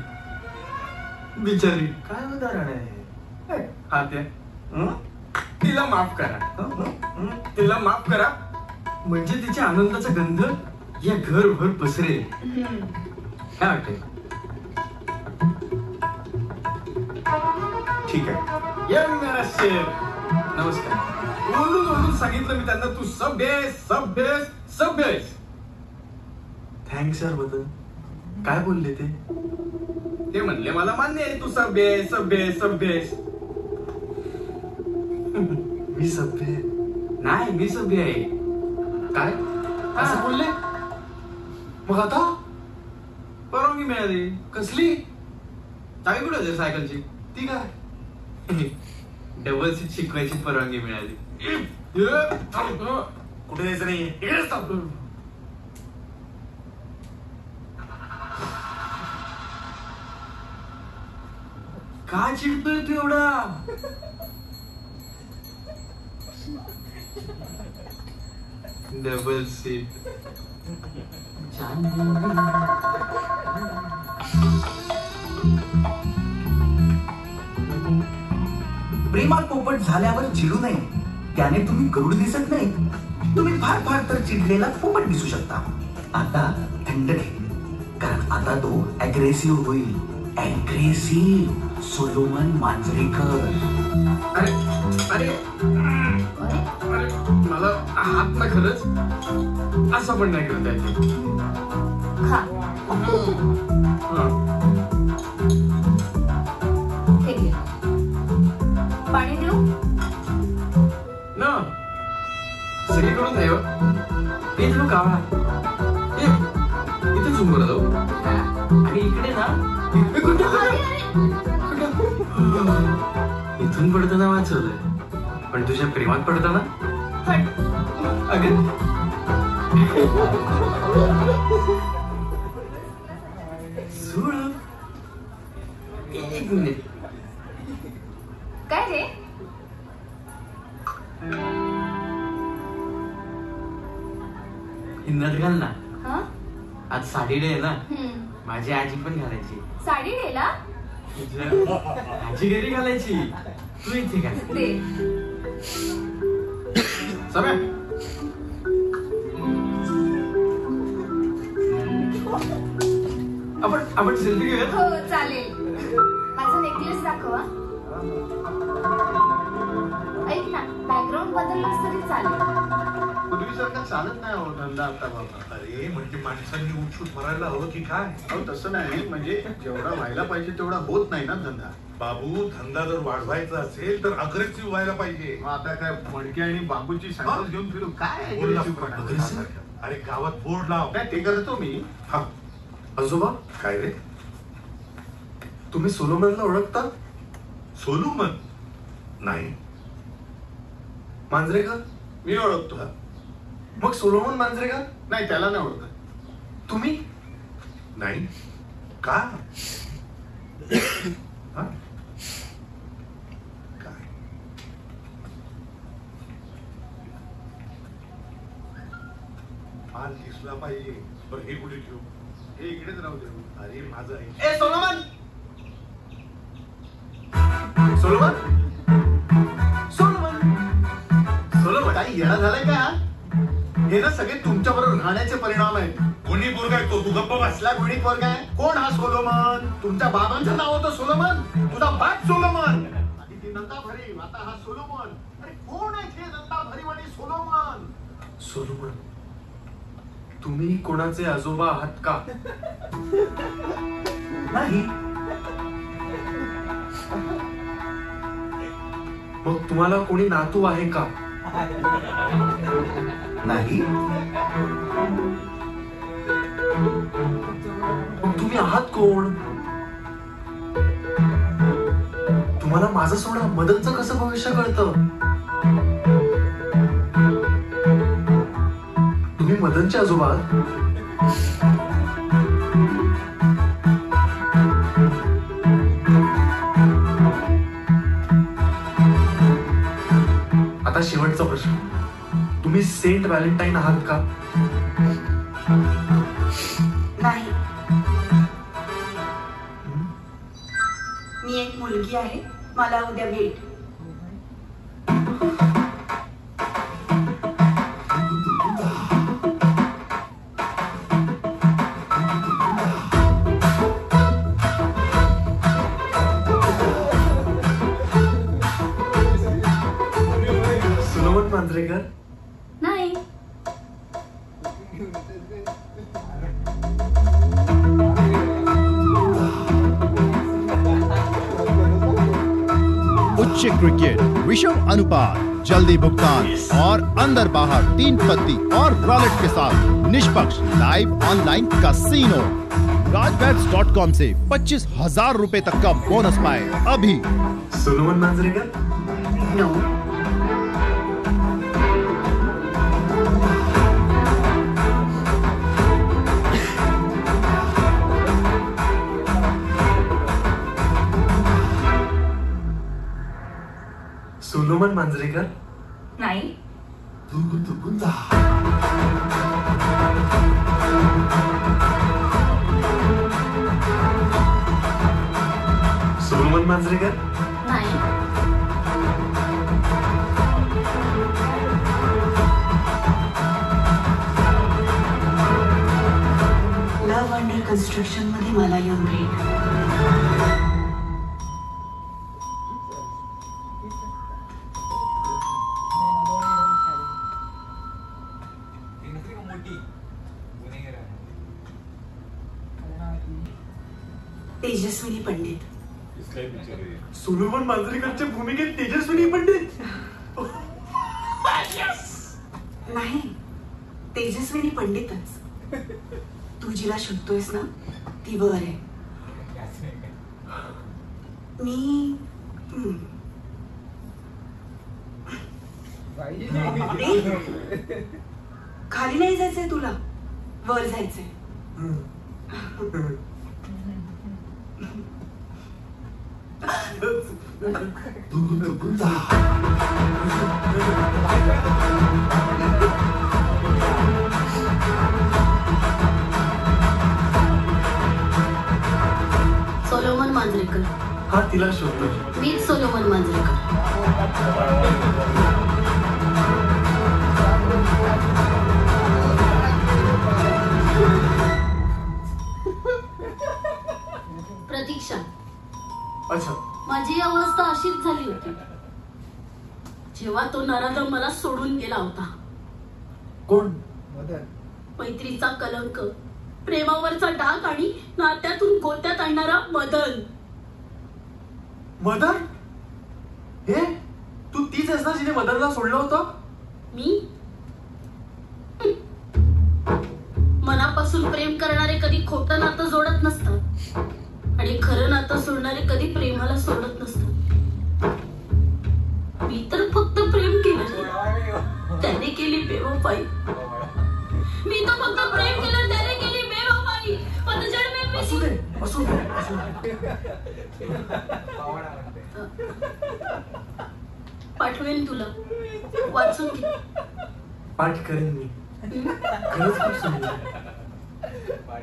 बिचारी. काय उदाहरण आहे? हा त्या तिला माफ करा. म्हणजे तिच्या आनंदाचा गंध या घरभर पसरेल. काय वाटतंय? ठीक आहे. नमस्कार. ओरडून सांगितलं मी त्यांना, तू सभ्य. थँक्स यार बद्दल. काय बोलले ते? ते म्हणले मला मान्य आहे तू सभ्य. मी सभ्य आहे. नाही मी सभ्य आहे. काय असं बोलले? मग आता परवानगी मिळाली. कसली? चावी कुठे होती सायकलची? ती काय? डबल सीट शिकवायची परवानगी मिळाली. कुठे जायचं नाही इकडेच थांब. का चिडतोय तू एवढा? Double seat. प्रेमात पोपट झाल्यावर चिडू नये, त्याने तुम्ही गरुड दिसत नाही. तुम्ही फार फार तर चिडलेला पोपट दिसू शकता. आता थंड घे, कारण आता तो अग्रेसिव्ह होईल. Aggressive Solomon Manjrekar. अरे अरे अरे मला हात ना खरंच असं पण नाही करत आहे. खा. हे घे. पाणी देऊ? ना सगळीकडून नाही. पेज लो कावळा इथे झूम करत जाऊ. आणि इकडे ना इथून पडताना वाचवलंय, पण तुझ्या प्रेमात पडताना अगं सोड. एक मिनिट. काय रे? हिंदत घाल ना. हा? आज साडी डे आहे ना. माझी आजी पण घालायची. साडी नेला? आजी घरी घालायची. तू इथे घाल. समय आपण सेल्फी घेऊया. हो चालेल. माझा नेकलेस दाखवा. ऐक ना, बॅकग्राऊंड बदललास तरी चालेल. पूर्वीसारखा चालत नाही हो धंदा आता बाबा. अरे म्हणजे माणसांनी उठसूट मारायला हवं की काय? अहो तसं नाही, म्हणजे जेवढा व्हायला पाहिजे तेवढा होत नाही ना धंदा. बाबू, धंदा जर वाढवायचा असेल तर अग्रेसिव्ह व्हायला पाहिजे. मग आता काय मडकी आणि बांबूची सायकल घेऊन फिरू काय? अरे गावात बोर्ड लाव. काय ते करतो मी. हा आजोबा काय रे? तुम्ही सोलोमनला ओळखता? सोलोमन? नाही. मांजरेकर? मी ओळखतो. मग सोलोमन मांजरेकर? नाही, त्याला नाही ओळखत. तुम्ही? नाही. का? काय? माल दिसला पाहिजे. बरं हे कुठे ठेवू? हे इकडेच राहू दे. अरे माझं ए सोलोमन, सोलोमन, सोलोमन, सोलोमन. काही येणा झालाय का? हे ना सगळे तुमच्या बरोबर राहण्याचे परिणाम आहेत. कोणी पोरगा आहे तो? तू गप्प बसला. कोणी पोरगा आहे? कोण हा सोलोमन? तुमच्या बाबांचं नाव होतं सोलोमन. तुझा बाप सोलोमन. आधी ती नंदा भरीव, आता हा सोलोमन. अरे कोण आहे हे नंदा भरीव आणि सोलोमन? सोलोमन, तुम्ही कोणाचे आजोबा आहात का? नाही. मग तुम्हाला कोणी नातू आहे का? नाही. मग तुम्ही आहात कोण? तुम्हाला माझं सोडा मदनचं कसं भविष्य कळतं? तुम्ही मदनचे आजोबा आहात? आता शेवटचा प्रश्न. तुम्ही सेंट व्हॅलेंटाईन आहात का? नाही. मी एक मुलगी आहे, मला उद्या भेट. सोलोमन मांजरेकर? नाही. उच्च क्रिकेट विषम अनुपात जल्दी भुगतान और अंदर बाहर 3 पत्ती और रॉलेट के साथ निष्पक्ष लाइव ऑनलाइन कैसीनो। rajbets.com से 25,000 रुपए तक का बोनस पाए अभी। Solomon Manjrekar? No. Solomon Manjrekar? नाही. सोलोमन मांजरेकर? नाही. लव्ह अंडर कन्स्ट्रक्शन मध्ये मला येऊन भेट. तेजस्विनी पंडित. सोलोमन मांजरेकरच्या भूमिकेत तेजस्विनी पंडित? नाही, तेजस्विनी पंडितच. तू जिला शोधतोयस ना ती वर आहे. मी खाली नाही जायचंय तुला, वर जायचंय. सोलोमन मांजरेकर. हा तिला शोधतो. मीच सोलोमन मांजरेकर. प्रतीक्षा. अच्छा. माझी अवस्था अशीच झाली होती जेव्हा तो नराधम मला सोडून गेला होता. कोण? मैत्रीचा कलंक, प्रेमावरचा डाग आणि नात्यातून गोत्यात आणणारा मदन. मदन? हे तू तीच आहेस ना जिने मदनला सोडलं होतं? मी मनापासून प्रेम करणारे कधी खोटं नातं जोडत नसतात आणि खरं नातं सोडणारे कधी प्रेमाला सोडत नसतात. मी तर फक्त प्रेम केलं, त्याने केली बेवफाई. मी तर फक्त प्रेम केलं, त्याने केली बेवफाई. पतझड में मी असू दे, असू दे, असू पाठवेन तुला, वाचून घे. पाठ करेन मी. खरंच खूप सुंदर.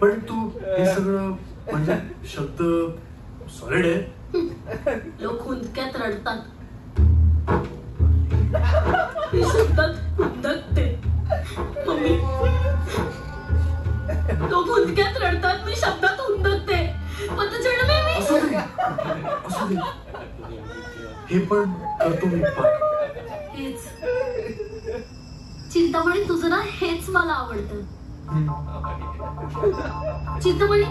पण तू हे सगळं म्हणजे शब्द सॉलिड आहे. लोक हुंदक्यात रडतात, मी शब्दात हुंदकते. मम्मी, लोक हुंदक्यात रडतात, मी शब्दात हुंदकते. पतझड में मी. असू दे, असू दे. हे पण करतो मी पाठ. हेच चिंतामणी, तुझं ना हेच मला आवडतं. चिंतामणी,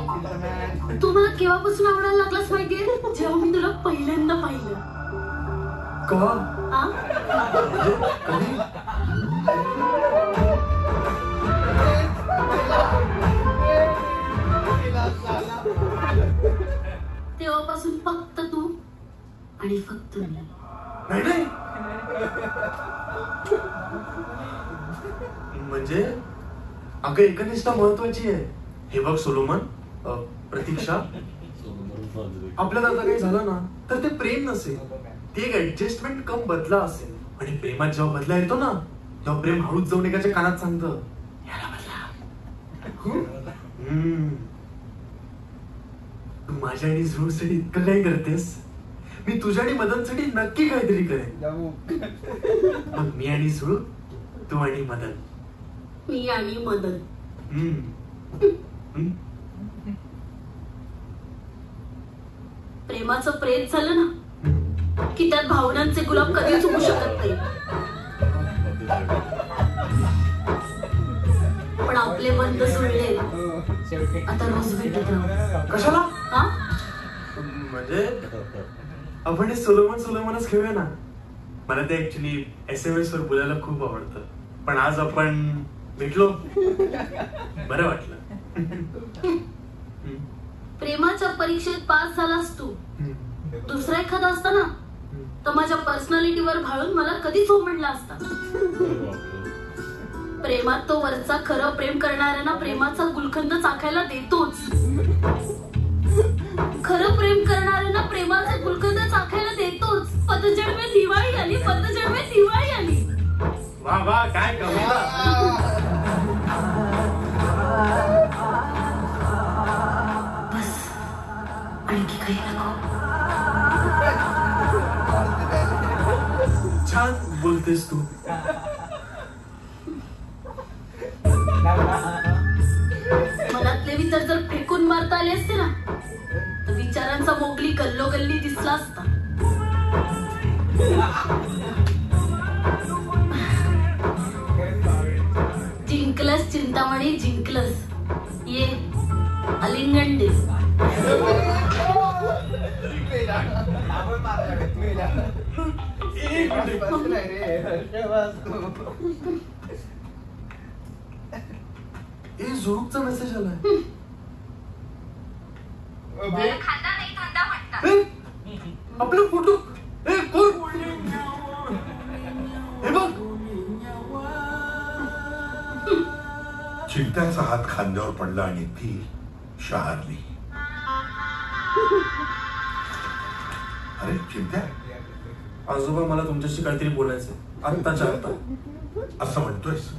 तू मला केव्हापासून आवडायला लागलास माहितीये? जेव्हा मी तुला पहिल्यांदा पाहिलं. का? हा? तेव्हापासून फक्त तू आणि फक्त मी. नाही म्हणजे अगं एकनिष्ठा महत्वाची आहे. हे बघ सोलोमन, प्रतीक्षा, आपल्याला आता काही झालं ना तर ते प्रेम नसेल, ते एक ऍडजस्टमेंट कम बदला असेल. आणि प्रेमात जेव्हा बदला येतो ना तेव्हा प्रेम हळूच जाऊन एकाच्या कानात सांगतं, याला बदला. तू माझ्या आणि झुळूसाठी इतकं काही करतेस, मी तुझ्या आणि मदनसाठी नक्की काहीतरी करेन. मग मी आणि झुळू, तू आणि मदन. मी आणि मदन. प्रेमाचं प्रेत झालं ना की त्यात भावनांचे गुलाब कधीच होऊ शकत नाही. पण आपले बंद सोडले, आता रोज भेटत राहू. कशाला? हा? म्हणजे आपण सोलोमनच खेळूया ना. मला ते ऍक्च्युली SMS वर बोलायला खूप आवडतं, पण आज आपण भेटलो बरं वाटलं. प्रेमाच्या परीक्षेत पास झालास तू, दुसरा एखादा असता ना तर माझ्या पर्सनॅलिटीवर भाळून मला कधीच हो म्हणला असता. प्रेमात तो वरचा खरं प्रेम करणाऱ्यांना प्रेमाचा गुलकंद चाखायला देतोच. खरं प्रेम करणाऱ्यांना प्रेमाचा गुलकंद चाखायला देतोच. पतझड में दिवाळी आली, पतझड में दिवाळी आली. वा वा, काय कविता. बस, आणखी काही नको. छान बोलतेस तू. मनातले विचार जर फेकून मारता आले असते ना तर विचारांचा मोगली गल्लोगल्ली दिसला असता. जिंकलस चिंतामणी, जिंकलस. ये आलिंगन दे. झोरूकचा मेसेज आलाय. खांदा नाही धंदा म्हणतात. आपला फोटो हे बघ. चिंत्याचा हात खांद्यावर पडला आणि ती शहारली. अरे चिंत्या, आजोबा मला तुमच्याशी काहीतरी बोलायचं आत्ताच्या आत्ता. असं म्हणतोयस?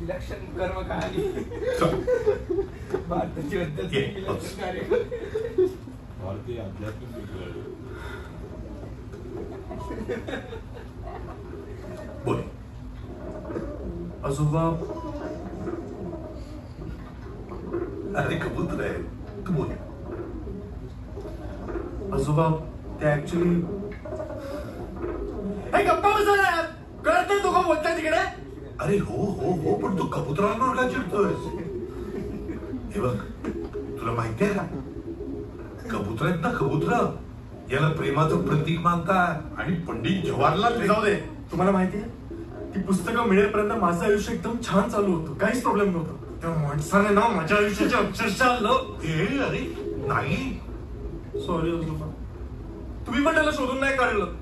भारतीय आध्यात्मिक बोल. आजोबा, अरे कबूतर आहे, तू बोल. आजोबा, ते ऍक्च्युली गप्पा बसला कळत नाही. तो का बोलताय तिकडे? अरे हो हो हो, पण तू कबुतरांवर का चिडतोयस? हे बघ, तुला माहिती आहे का, कबूतर आहेत ना, कबूतर याला प्रेमाचं प्रतीक मानतात. आणि पंडित जवाहरलाल. जाऊ दे. तुम्हाला माहिती आहे, ती पुस्तकं मिळेपर्यंत माझं आयुष्य एकदम छान चालू होतं, काहीच प्रॉब्लेम नव्हता. त्या माणसाने ना माझ्या आयुष्याच्या अक्षरशः अरे नाही. सॉरी आजोबा, तुम्ही पण त्याला शोधून नाही काढलं,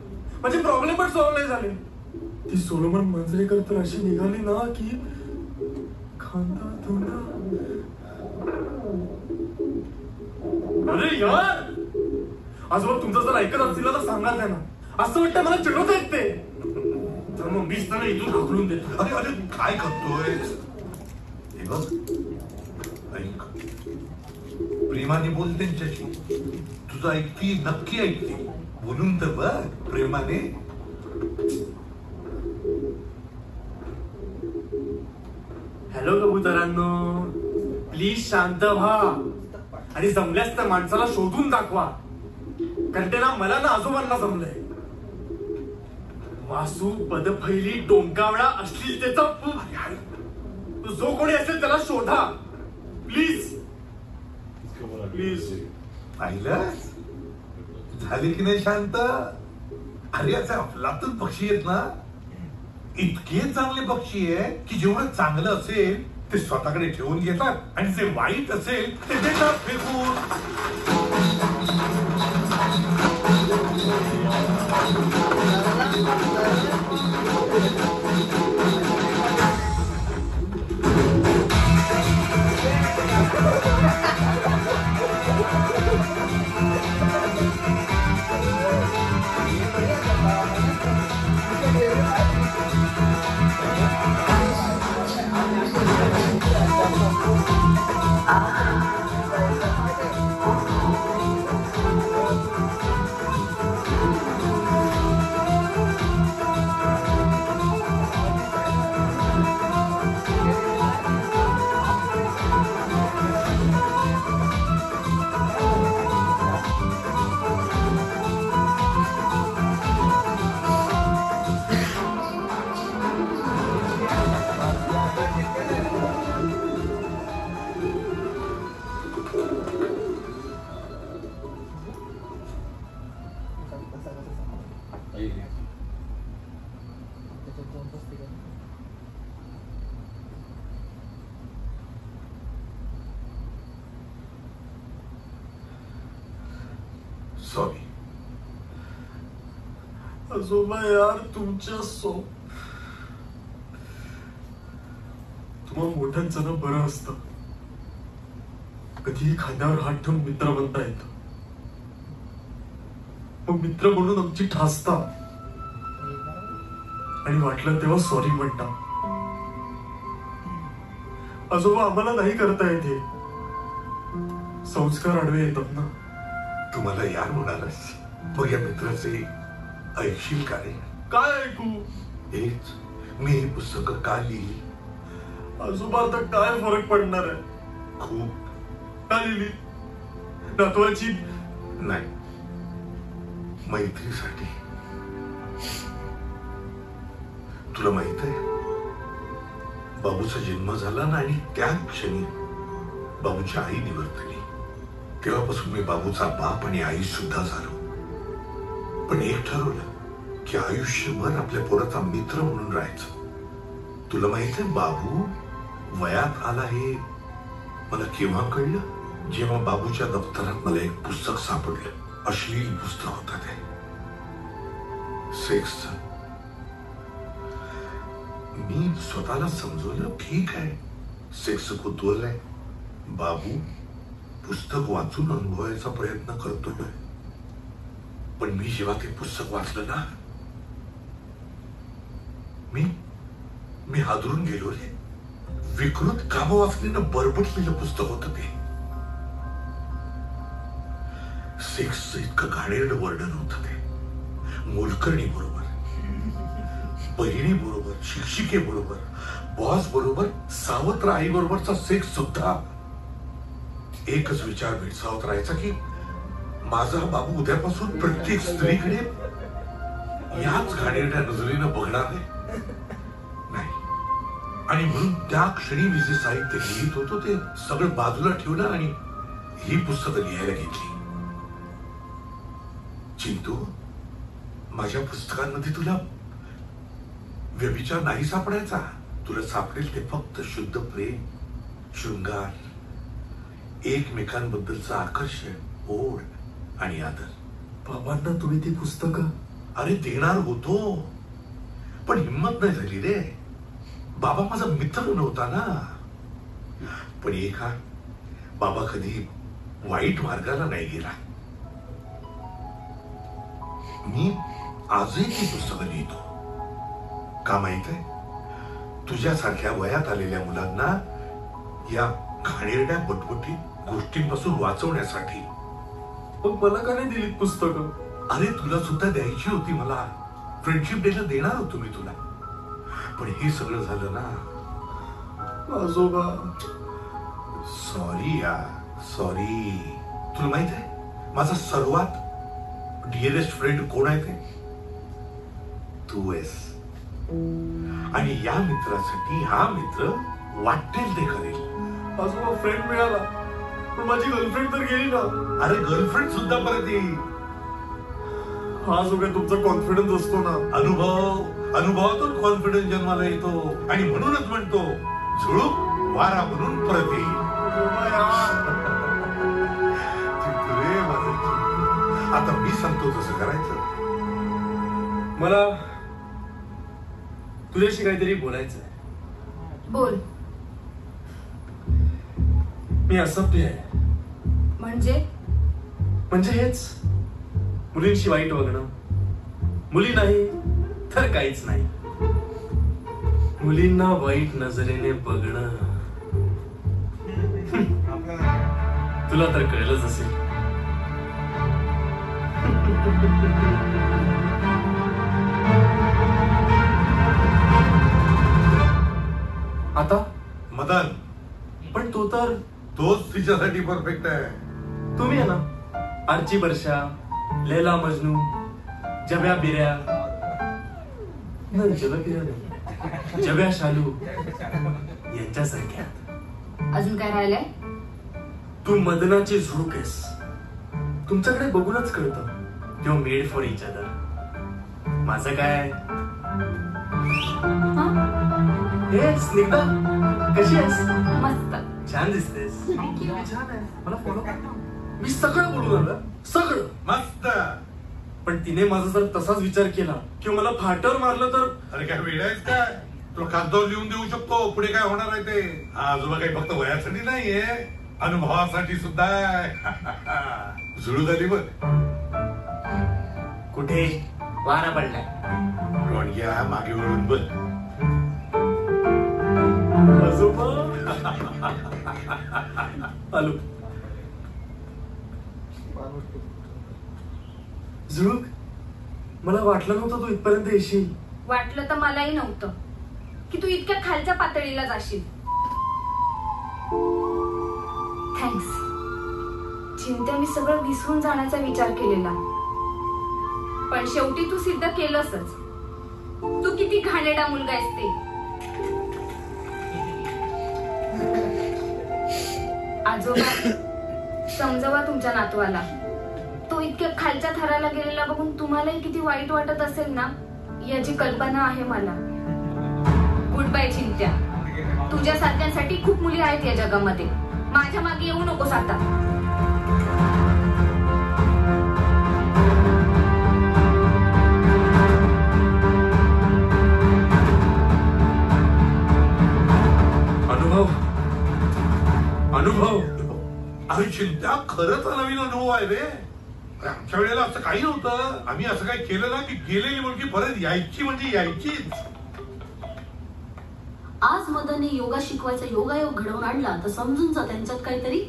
माझे प्रॉब्लेम पण सॉल्व्ह नाही झाले. ती सोलोमन मांजरेकर तर अशी निघाली ना की खांदा धुंदा. अरे यार, आजोबा तुमचं जर ऐकत असतील तर सांगा त्यांना. असं वाटतं मला चिडवत आहेत ते. तर मग मीच त्यांना इथून ढकलून देतो. अरे अरे काय करतोय? हे बघ, ऐक, प्रेमाने बोल त्यांच्याशी. तुझं ऐकती, नक्की ऐकते. बोलून तर बघ प्रेमाने. हॅलो कबुतरांनो, प्लीज शांत व्हा आणि जमल्यास त्या माणसाला शोधून दाखवा. कारण ते ना मला ना आजोबांना जमलंय. वासू, पदफैली, डोंकावळा, अश्लीलतेचा जो कोणी असेल त्याला शोधा प्लीज प्लीज. पाहिलं झाले की नाही शांत? अरे असे अफलातून पक्षी आहेत ना, इतके चांगले पक्षी आहे की जेवढं चांगलं असेल ते स्वतःकडे ठेवून घेतात आणि जे वाईट असेल ते देतात फेकून. सॉरी. आजोबा यार तुम्हा मोठ्यांचं ना बरं असतं. कधीही खांद्यावर हात ठेवून मित्र बनता येतं. मग मित्र म्हणून आमची ठासता आणि वाटलं तेव्हा सॉरी म्हणता. आजोबा आम्हाला नाही करता येते. संस्कार आडवे येतात ना. तुम्हाला यार म्हणालस मग या मित्राचे ऐकशील का रे? काय ऐकू? हेच मी ही पुस्तकं का लिहिली? आजोबा आता काय फरक पडणार आहे? खूप. का लिहिली? नातवाची नाही, मैत्रीसाठी. तुला माहित आहे बाबूचा जन्म झाला ना आणि त्या क्षणी बाबूची आई निवर्तली. तेव्हापासून मी बाबूचा बाप आणि आई सुद्धा झालो. पण एक ठरवलं की आयुष्यभर आपल्या पोराचा मित्र म्हणून राहायचं. तुला माहित आहे बाबू वयात आला हे मला केव्हा कळलं? जेव्हा बाबूच्या दप्तरात मला एक पुस्तक सापडलं. अश्लील पुस्तक होतं ते, सेक्सचं. मी स्वतःला समजवलं ठीक आहे सेक्सचं कुतूहल आहे. बाबू पुस्तक वाचून अनुभवायचा प्रयत्न करतोय. पण मी जेव्हा ते पुस्तक वाचलं ना मी हादरून गेलो रे. विकृत कामवासनेनं बरबटलेलं पुस्तक होतं ते. सेक्सचं इतकं घाणेरडं वर्णन होतं ते. मोलकर्णी बरोबर, बहिणी बरोबर, शिक्षिके बरोबर, बॉस बरोबर, सावत्र आई बरोबरचा सेक्स सुद्धा. एकच विचार भेडसावत राहायचा की माझा बाबू उद्यापासून प्रत्येक स्त्रीकडे याच घाणेरड्या नजरेनं बघणार नाही. आणि म्हणून त्या क्षणी मी जे साहित्य लिहित होतो ते सगळं बाजूला ठेवलं आणि ही पुस्तकं लिहायला घेतली. चिंतू, माझ्या पुस्तकांमध्ये तुला व्यभिचार नाही सापडायचा. तुला सापडेल ते फक्त शुद्ध प्रेम, शृंगार, एकमेकांबद्दलचं आकर्षण, ओढ आणि आदर. बाबांना तुम्ही ती पुस्तकं अरे देणार होतो पण हिंमत नाही झाली रे. बाबा माझा मित्र नव्हता ना. पण एक हा बाबा कधी वाईट मार्गाला नाही गेला. मी आजही ती पुस्तकं लिहितो. का माहित आहे? तुझ्यासारख्या वयात आलेल्या मुलांना या घाणेरड्या बटबटीत गोष्टींपासून वाचवण्यासाठी. मग मला का नाही दिलीत पुस्तकं? अरे तुला सुद्धा द्यायची होती. मला फ्रेंडशिप डेला देणार होतो मी तुला. पण हे सगळं झालं ना. आजोबा सॉरी यार, सॉरी. तुला माहित आहे माझा सर्वात डिअरेस्ट फ्रेंड कोण आहे ते? तू आहेस. आणि या मित्रासाठी हा मित्र वाटेल ते करेल. आजोबा फ्रेंड मिळाला पण माझी गर्लफ्रेंड तर गेली ना. अरे गर्लफ्रेंड सुद्धा परत येईल. हा जो काही तुमचा कॉन्फिडन्स असतो ना. अनुभवातून कॉन्फिडन्स जन्माला येतो. आणि म्हणूनच म्हणतो झुळूक वारा म्हणून परत येईल. आता मी सांगतो तसं करायचं. मला तुझ्याशी काहीतरी बोलायचं आहे. बोल. मी असभ्य आहे. म्हणजे हेच मुलींशी वाईट वागणं. मुली नाही तर काहीच नाही. मुलींना वाईट नजरेने बघणं. तुला तर कळलंच असेल. आता मदन, पण तो तर तोच तिच्यासाठी परफेक्ट आहे. तुम्ही आहे ना. आर्ची वर्षा, लैला मजनू, जब्या बिऱ्या, जब्या शालू यांच्यासारख्या. अजून काय राहिलंय? तू मदनाची झुळूक आहेस. तुमच्याकडे बघूनच कळतं तेव्हा मेड फॉर इच अदर. माझं काय? हे स्निग्धा कशी आहेस? मस्त. छान दिसतेस. थँक्यू. छान आहे. मला फॉलो कर. मी सगळं बोलून आलं, सगळं मस्त. पण तिने माझा जर तसाच विचार केला किंवा मला फाटर मारलं तर? अरे काय वेळ आहेस काय? तुला कागदावर लिहून देऊ शकतो पुढे काय होणार आहे ते. हा आजोबा काही फक्त वयासाठी नाहीये, अनुभवासाठी सुद्धा आहे. जुळू झाली बघ. कुठे? वारा पडलाय. रोणग्या मागे वळून बघ. आजोबा आलो. झुळूक, मला वाटलं नव्हतं तू इथपर्यंत येशील. वाटलं तर मलाही नव्हतं की तू इतक्या खालच्या पातळीला जाशील. थँक्स. चिंत्या, मी सगळं विसरून जाण्याचा विचार केलेला, पण शेवटी तू सिद्ध केलंसच. तू किती घाणेरडा मुलगा आहेस ते. आजोबा, समजवा तुमच्या नातवाला. तो इतक्या खालच्या थराला गेलेला बघून तुम्हालाही किती वाईट वाटत असेल ना, याची कल्पना आहे मला. Good bye Chintya. तुझ्या सारख्यांसाठी खूप मुली आहेत या जगामध्ये. माझ्या मागे येऊ नकोस आता. अनुभव. अरे चिंता, खरंच नवीन अनुभव आहे रे. आमच्या वेळेला असं काही नव्हतं. आम्ही असं काही केलं ना की गेलेली मुलगी परत यायची म्हणजे यायचीच. आज मदनने योगा शिकवायचा योगायोग घडवून आणला तर समजून जा त्यांच्यात काहीतरी.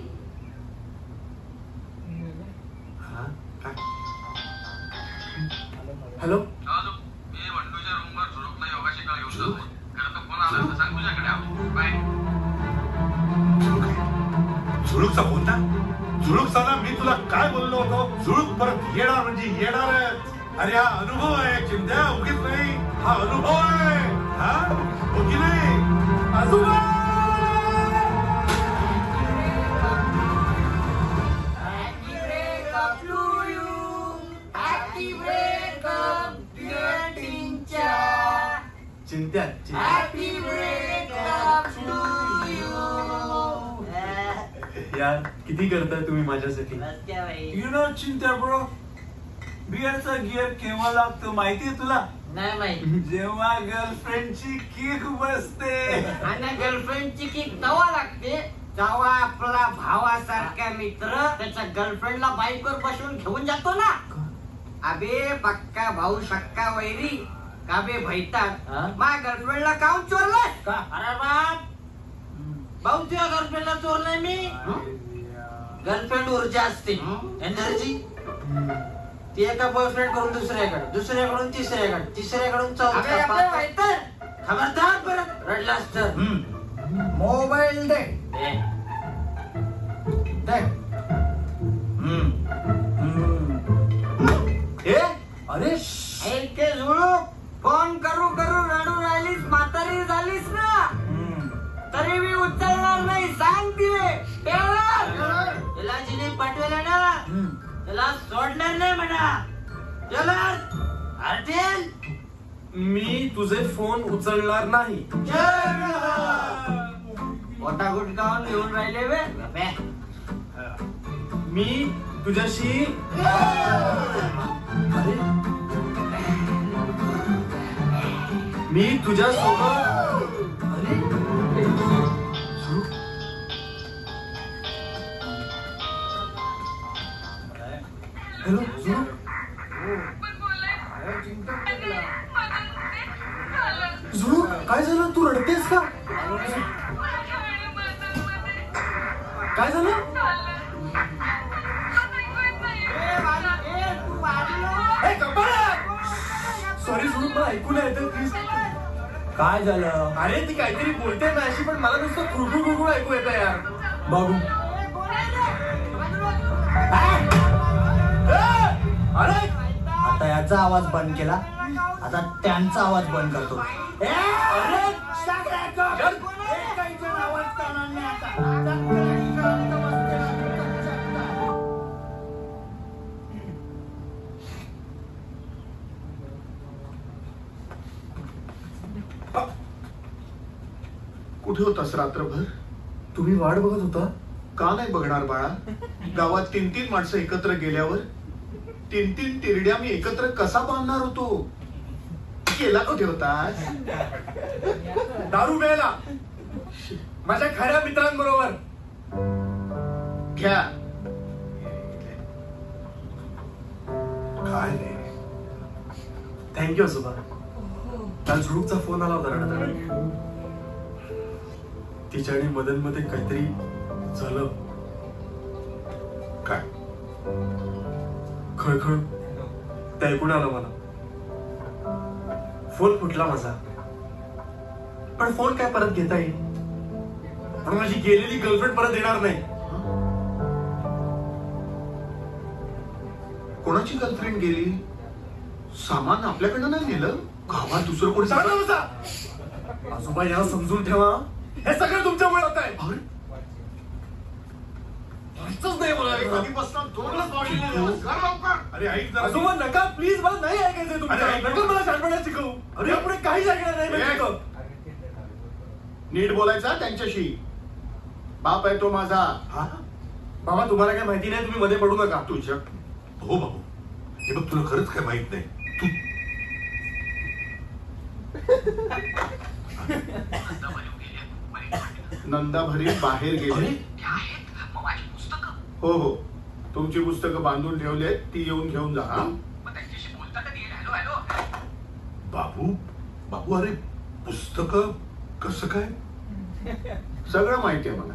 हॅलो. मी वंडूच्या रूमवर झुळूकला योगा शिकायला येऊन जातो. घरात फोन आला तर सांग तुझ्याकडे आलो. बाय. झुळूकचा फोन ना? झुळूकचा ना? मी तुला काय बोललो होतो? झुळूक परत येणार म्हणजे येणारच. अरे हा अनुभव आहे चिंत्या, उगीच नाही. हा अनुभव आहे. हा हो की नाही आजोबा? चिंत्या, यार किती करताय तुम्ही माझ्यासाठी. यु नो चिंत्या ब्रो, बिअरचा गिअर केव्हा लागतो माहितीये तुला? नाही माहिती. जेव्हा गर्लफ्रेंडची किक बसते. आणि गर्लफ्रेंडची किक तेव्हा लागते जेव्हा आपला भावासारखा मित्र त्याच्या गर्लफ्रेंडला बाईकवर बसवून घेऊन जातो ना. अबे पक्का भाऊ सक्का वैरी का बे भैतात माझ्या गर्लफ्रेंडला काऊन चोरलाय का? अरे बाप, भाऊ तुझ्या गर्लफ्रेंडला चोरलाय मी. गर्लफ्रेंड ऊर्जा असते, एनर्जी. ती एका बॉयफ्रेंड कडून दुसऱ्याकडे, दुसऱ्याकडून तिसऱ्याकडे, तिसऱ्याकडून चौथ्याकडे. खबरदार परत रडलास तर मोबाईल दे. अरे ते जुळू फोन करू करू रडू राहिलीस, म्हातारी झालीस ना, तरी मी उचलणार नाही. सांग तिले त्याला जिने पाठवलं ना त्याला सोडणार नाही म्हणा. अर्जुन, मी तुझे फोन उचलणार नाही. मोठा गुटकावून घेऊन राहिले बे. मी तुझ्याशी मी तुझ्यासोबत हॅलो झुळू. झुळू, काय झालं? तू रडतेस का? काय झालं? सॉरी झुळू, मला ऐकू नाही येतं प्लीज. काय झालं? अरे ती काहीतरी बोलते ना अशी, पण मला नुसतं खुरखुर खुरखुर ऐकू येतं यार. बाबू अरे आता याचा आवाज बंद केला, आता त्यांचा आवाज बंद करतो. कुठे होतास रात्रभर? तुम्ही वाट बघत होता? का नाही बघणार बाळा? गावात 3-3 माणसं एकत्र गेल्यावर 3-3 तिरड्या मी एकत्र कसा बांधणार होतो? केला का ठेवतास? दारू प्यायला माझ्या खऱ्या मित्रांबरोबर. घ्या. काय थँक्यू आजोबा. काल झुळूकचा फोन आला होता रडत. तिच्या आणि मदन मध्ये काहीतरी झालं. काय? खळखळ ते ऐकून आलं मला. फोन फुटला माझा, पण फोन काय परत घेता येईल. पण माझी गेलेली गर्लफ्रेंड परत येणार नाही. कोणाची गर्लफ्रेंड गेली? सामान आपल्याकडनं नाही नेलं? गावात दुसरं कोणी? आजोबा याला समजून ठेवा. हे सगळं तुमच्यामुळे होत आहे. अरे ऐक जरा. आजोबा नका प्लीज. मला नाही ऐकायचंय तुमचं. नका मला शहाणपणा शिकवू. अरे पुढे काहीच ऐकणार नाही. नीट बोलायचा त्यांच्याशी. बाप आहे तो माझा. बाबा तुम्हाला काय माहिती नाही. तुम्ही मध्ये पडू नका. तुझ्या हो बाबू, हे बघ तुला खरंच काय माहित नाही. तू नंदाभरी बाहेर गेले. हो हो, तुमची पुस्तकं बांधून ठेवली आहेत, ती येऊन घेऊन जा. बाबू बाबू, अरे पुस्तकं कसं काय? सगळं माहिती आहे मला.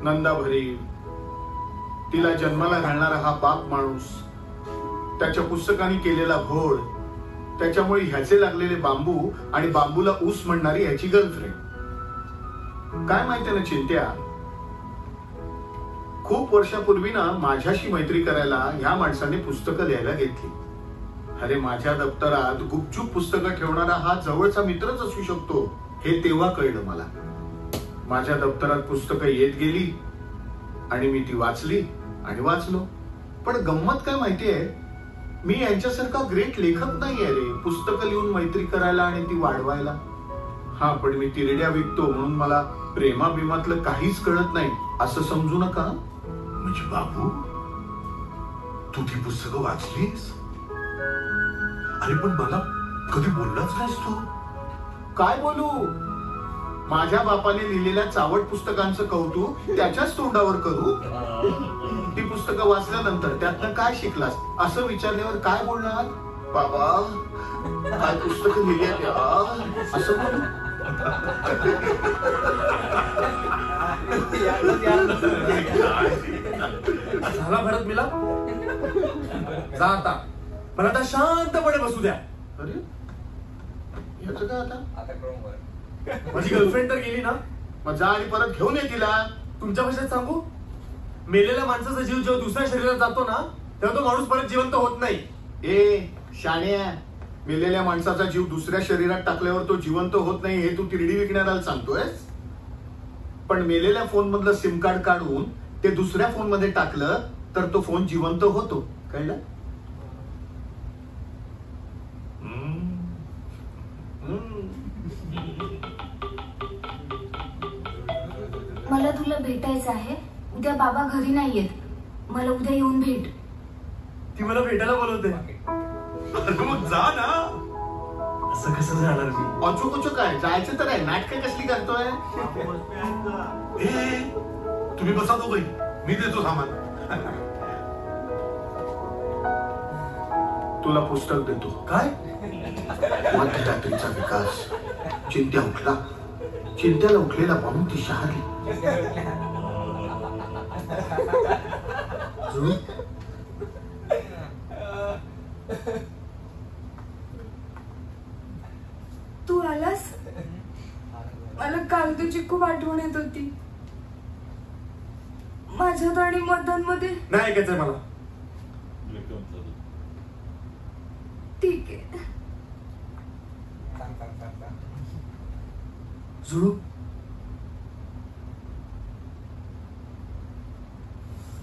नंदाभरी, तिला जन्माला घालणारा हा बाप माणूस, त्याच्या पुस्तकांनी केलेला घोळ, त्याच्यामुळे ह्याचे लागलेले बांबू आणि बांबूला ऊस म्हणणारी ह्याची गर्लफ्रेंड. काय माहितीये ना चिंत्या, खूप वर्षापूर्वी ना माझ्याशी मैत्री करायला ह्या माणसाने पुस्तकं लिहायला घेतली. अरे माझ्या दप्तरात गुपचूप पुस्तकं ठेवणारा हा जवळचा मित्रच असू शकतो हे तेव्हा कळलं मला. माझ्या दप्तरात पुस्तकं येत गेली आणि मी ती वाचली आणि वाचलो. पण गंमत काय माहितीये, मी यांच्यासारखा ग्रेट लेखक नाहीये रे पुस्तकं लिहून मैत्री करायला आणि ती वाढवायला. हा, पण मी तिरड्या विकतो म्हणून मला प्रेमाभिमातलं काहीच कळत नाही असं समजू नका. म्हणजे बाबू, तू ती पुस्तकं वाचलीस? अरे पण मला कधी बोललाच नाहीस तू. काय बोलू? माझ्या बापाने लिहिलेल्या चावट पुस्तकांचं कौतुक त्याच्याच तोंडावर करू? ती पुस्तकं वाचल्यानंतर त्यातनं काय शिकलास असं विचारल्यावर काय बोलणार? बाबा काय पुस्तकं लिहिली असं बोलू? झाला भरत मिला. जा आता. पण आता शांतपणे बसू द्या. अरे याचं काय आता? माझी गर्लफ्रेंड तर गेली ना, मग जा आणि परत घेऊन ये तिला. तुमच्या भाषेत सांगू, मेलेल्या माणसाचा जीव जेव्हा दुसऱ्या शरीरात जातो ना तेव्हा तो माणूस परत जिवंत होत नाही. ए शाण्या, मेलेल्या माणसाचा जीव दुसऱ्या शरीरात टाकल्यावर तो जिवंत होत नाही हे तू तिरडी विकणाऱ्याला सांगतोयस? पण मेलेल्या फोन मधलं सिम कार्ड काढून ते दुसऱ्या फोन मध्ये टाकलं तर तो फोन जिवंत होतो. कळलं? मला तुला भेटायचं आहे. उद्या बाबा घरी नाही येत. मला उद्या येऊन भेट. ती मला भेटायला बोलवते. मग जा ना. असं कसं जाणार मी? अचूक काय जायचं तर आहे. नाटकं कसली करतोय? तुम्ही बसा दोघे, मी देतो सामान. तुला पुस्तक देतो. काय? मध्यरात्रीचा विकास. चिंत्या उठला. चिंत्याला उठलेला पाहून ती शहारली. तू आलास? मला काल तुझी खूप आठवण येत होती. माझ्यात आणि मदांमध्ये नाही ऐकायचंय मला. ठीक आहे. जुळू,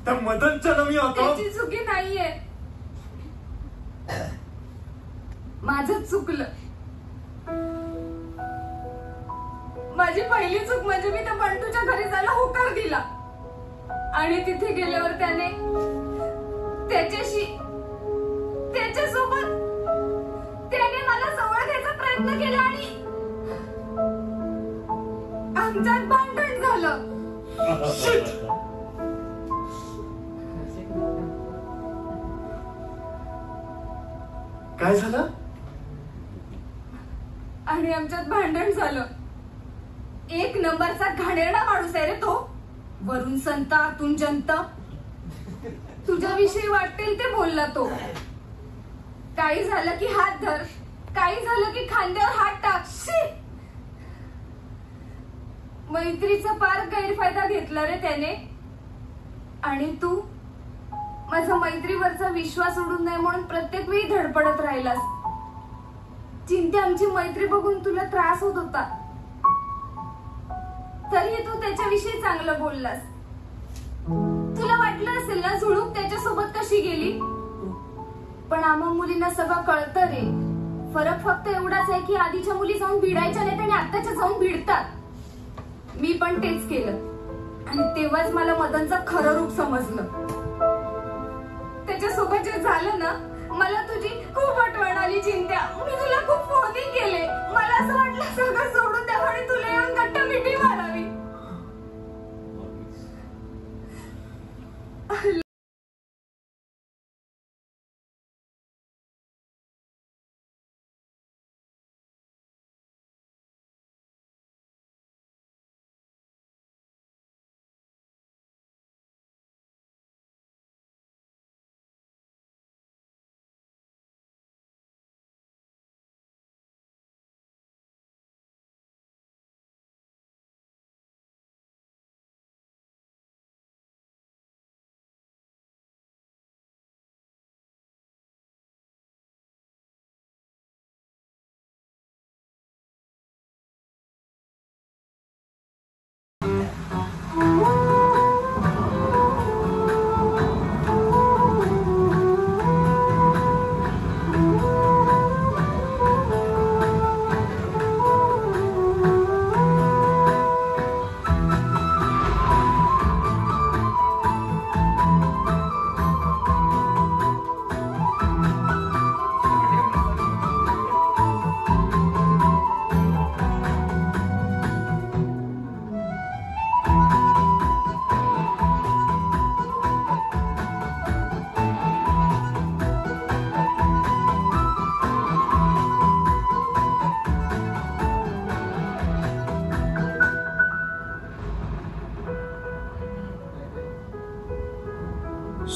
त्या मदनच्या नवी होतो. त्याची चुकी नाहीये. माझं चुकलं. माझी पहिली चूक म्हणजे मी त्या बंटूच्या घरी जायला होकार दिला. आणि तिथे गेल्यावर त्याने त्याच्यासोबत त्याने मला जवळ घ्यायचा प्रयत्न केला आणि आमच्यात भांडण झालं. काय झालं? आणि आमच्यात भांडण झालं. एक नंबरचा घाणेरडा माणूस आहे रे तो. वरून संत आतून जंत. तुझ्याविषयी वाटेल ते बोलला तो. काही झालं की हात धर, काही झालं की खांद्यावर हात टाक. मैत्रीचा फार गैरफायदा घेतला रे त्याने. आणि तू माझा मैत्रीवरचा विश्वास उडून नाही म्हणून प्रत्येक वेळी धडपडत राहिलास. चिंते आमची मैत्री बघून तुला त्रास होत होता, तरीही तू त्याच्याविषयी चांगलं बोललास. तुला वाटलं असेल ना झुळूक त्याच्यासोबत कशी गेली, पण आम्हा मुलींना सगळं कळतं रे. फरक फक्त एवढाच आहे की आधीच्या मुली जाऊन भिडायच्या नाहीत आणि आत्ताच्या जाऊन भिडतात. मी पण तेच केलं आणि तेव्हाच मला मदनचं खरं रूप समजलं. त्याच्यासोबत जे झालं ना, मला तुझी खूप आठवण आली चिंत्या. मी तुला खूप फोनिंग केले. मला असं वाटलं सगळं सोडून द्यावं आणि तुला येऊन गट्टा मिठी मारावी.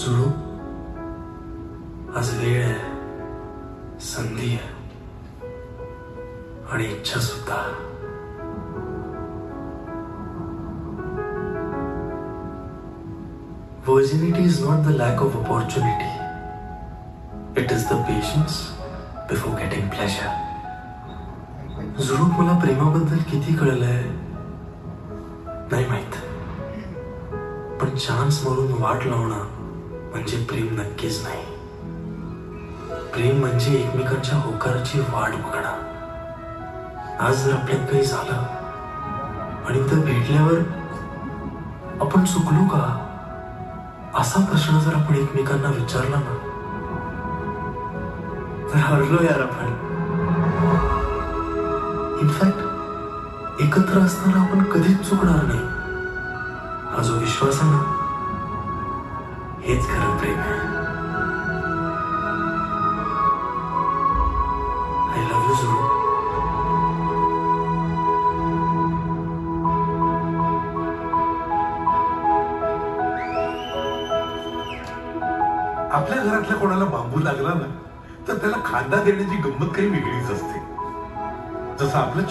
सुरू आज वेळ आहे, संधी आहे आणि इच्छा सुद्धा. Virginity is not the lack of opportunity. It is the patience before getting pleasure. जुरूक मला प्रेमाबद्दल किती कळलंय नाही माहित, पण चान्स म्हणून वाट लावणं म्हणजे प्रेम नक्कीच नाही. प्रेम म्हणजे एकमेकांच्या होकाराची वाट बघणं. आज जर आपल्यात काही झालं आणि उद्या भेटल्यावर आपण चुकलो का असा प्रश्न जर आपण एकमेकांना विचारला ना, तर हरलो यार आपण. इनफॅक्ट एकत्र असताना आपण कधीच चुकणार नाही. हा जो विश्वास आहे ना, हेच खरं प्रेम आहे. आय लव्ह यू जुरू. आपल्या घरातल्या कोणाला बांबू लागला ना, तर त्याला खांदा देण्याची गंमत काही वेगळीच असते. जसं आपलं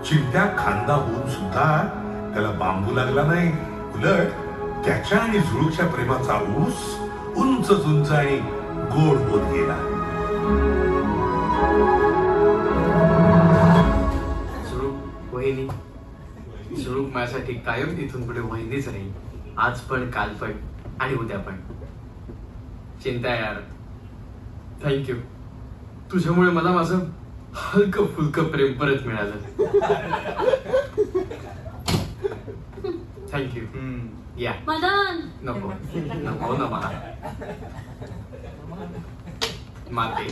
चिंत्या खांदा होऊन सुद्धा त्याला बांबू लागला नाही. उलट त्याच्या आणि झुळूकच्या प्रेमाचा ऊस उंच उंच आणि गोड होत गेला. झुळूक वहिनी, झुळूक माझ्यासाठी कायम इथून पुढे वहिनीच राहील. आज पण, काल पण आणि उद्या पण. चिंता यार, थँक्यू. तुझ्यामुळे मला माझं हलकं फुलकं प्रेम परत मिळालं. थँक्यू. या. मदन नको नको ना मला माते.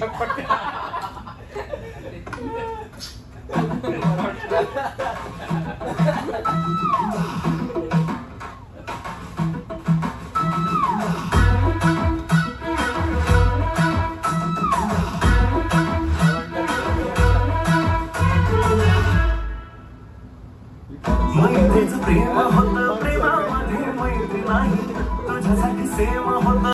मैत्रीचं प्रेम होतं, प्रेमामध्ये मैत्री नाही, तुझ्यासाठी सेम होतं.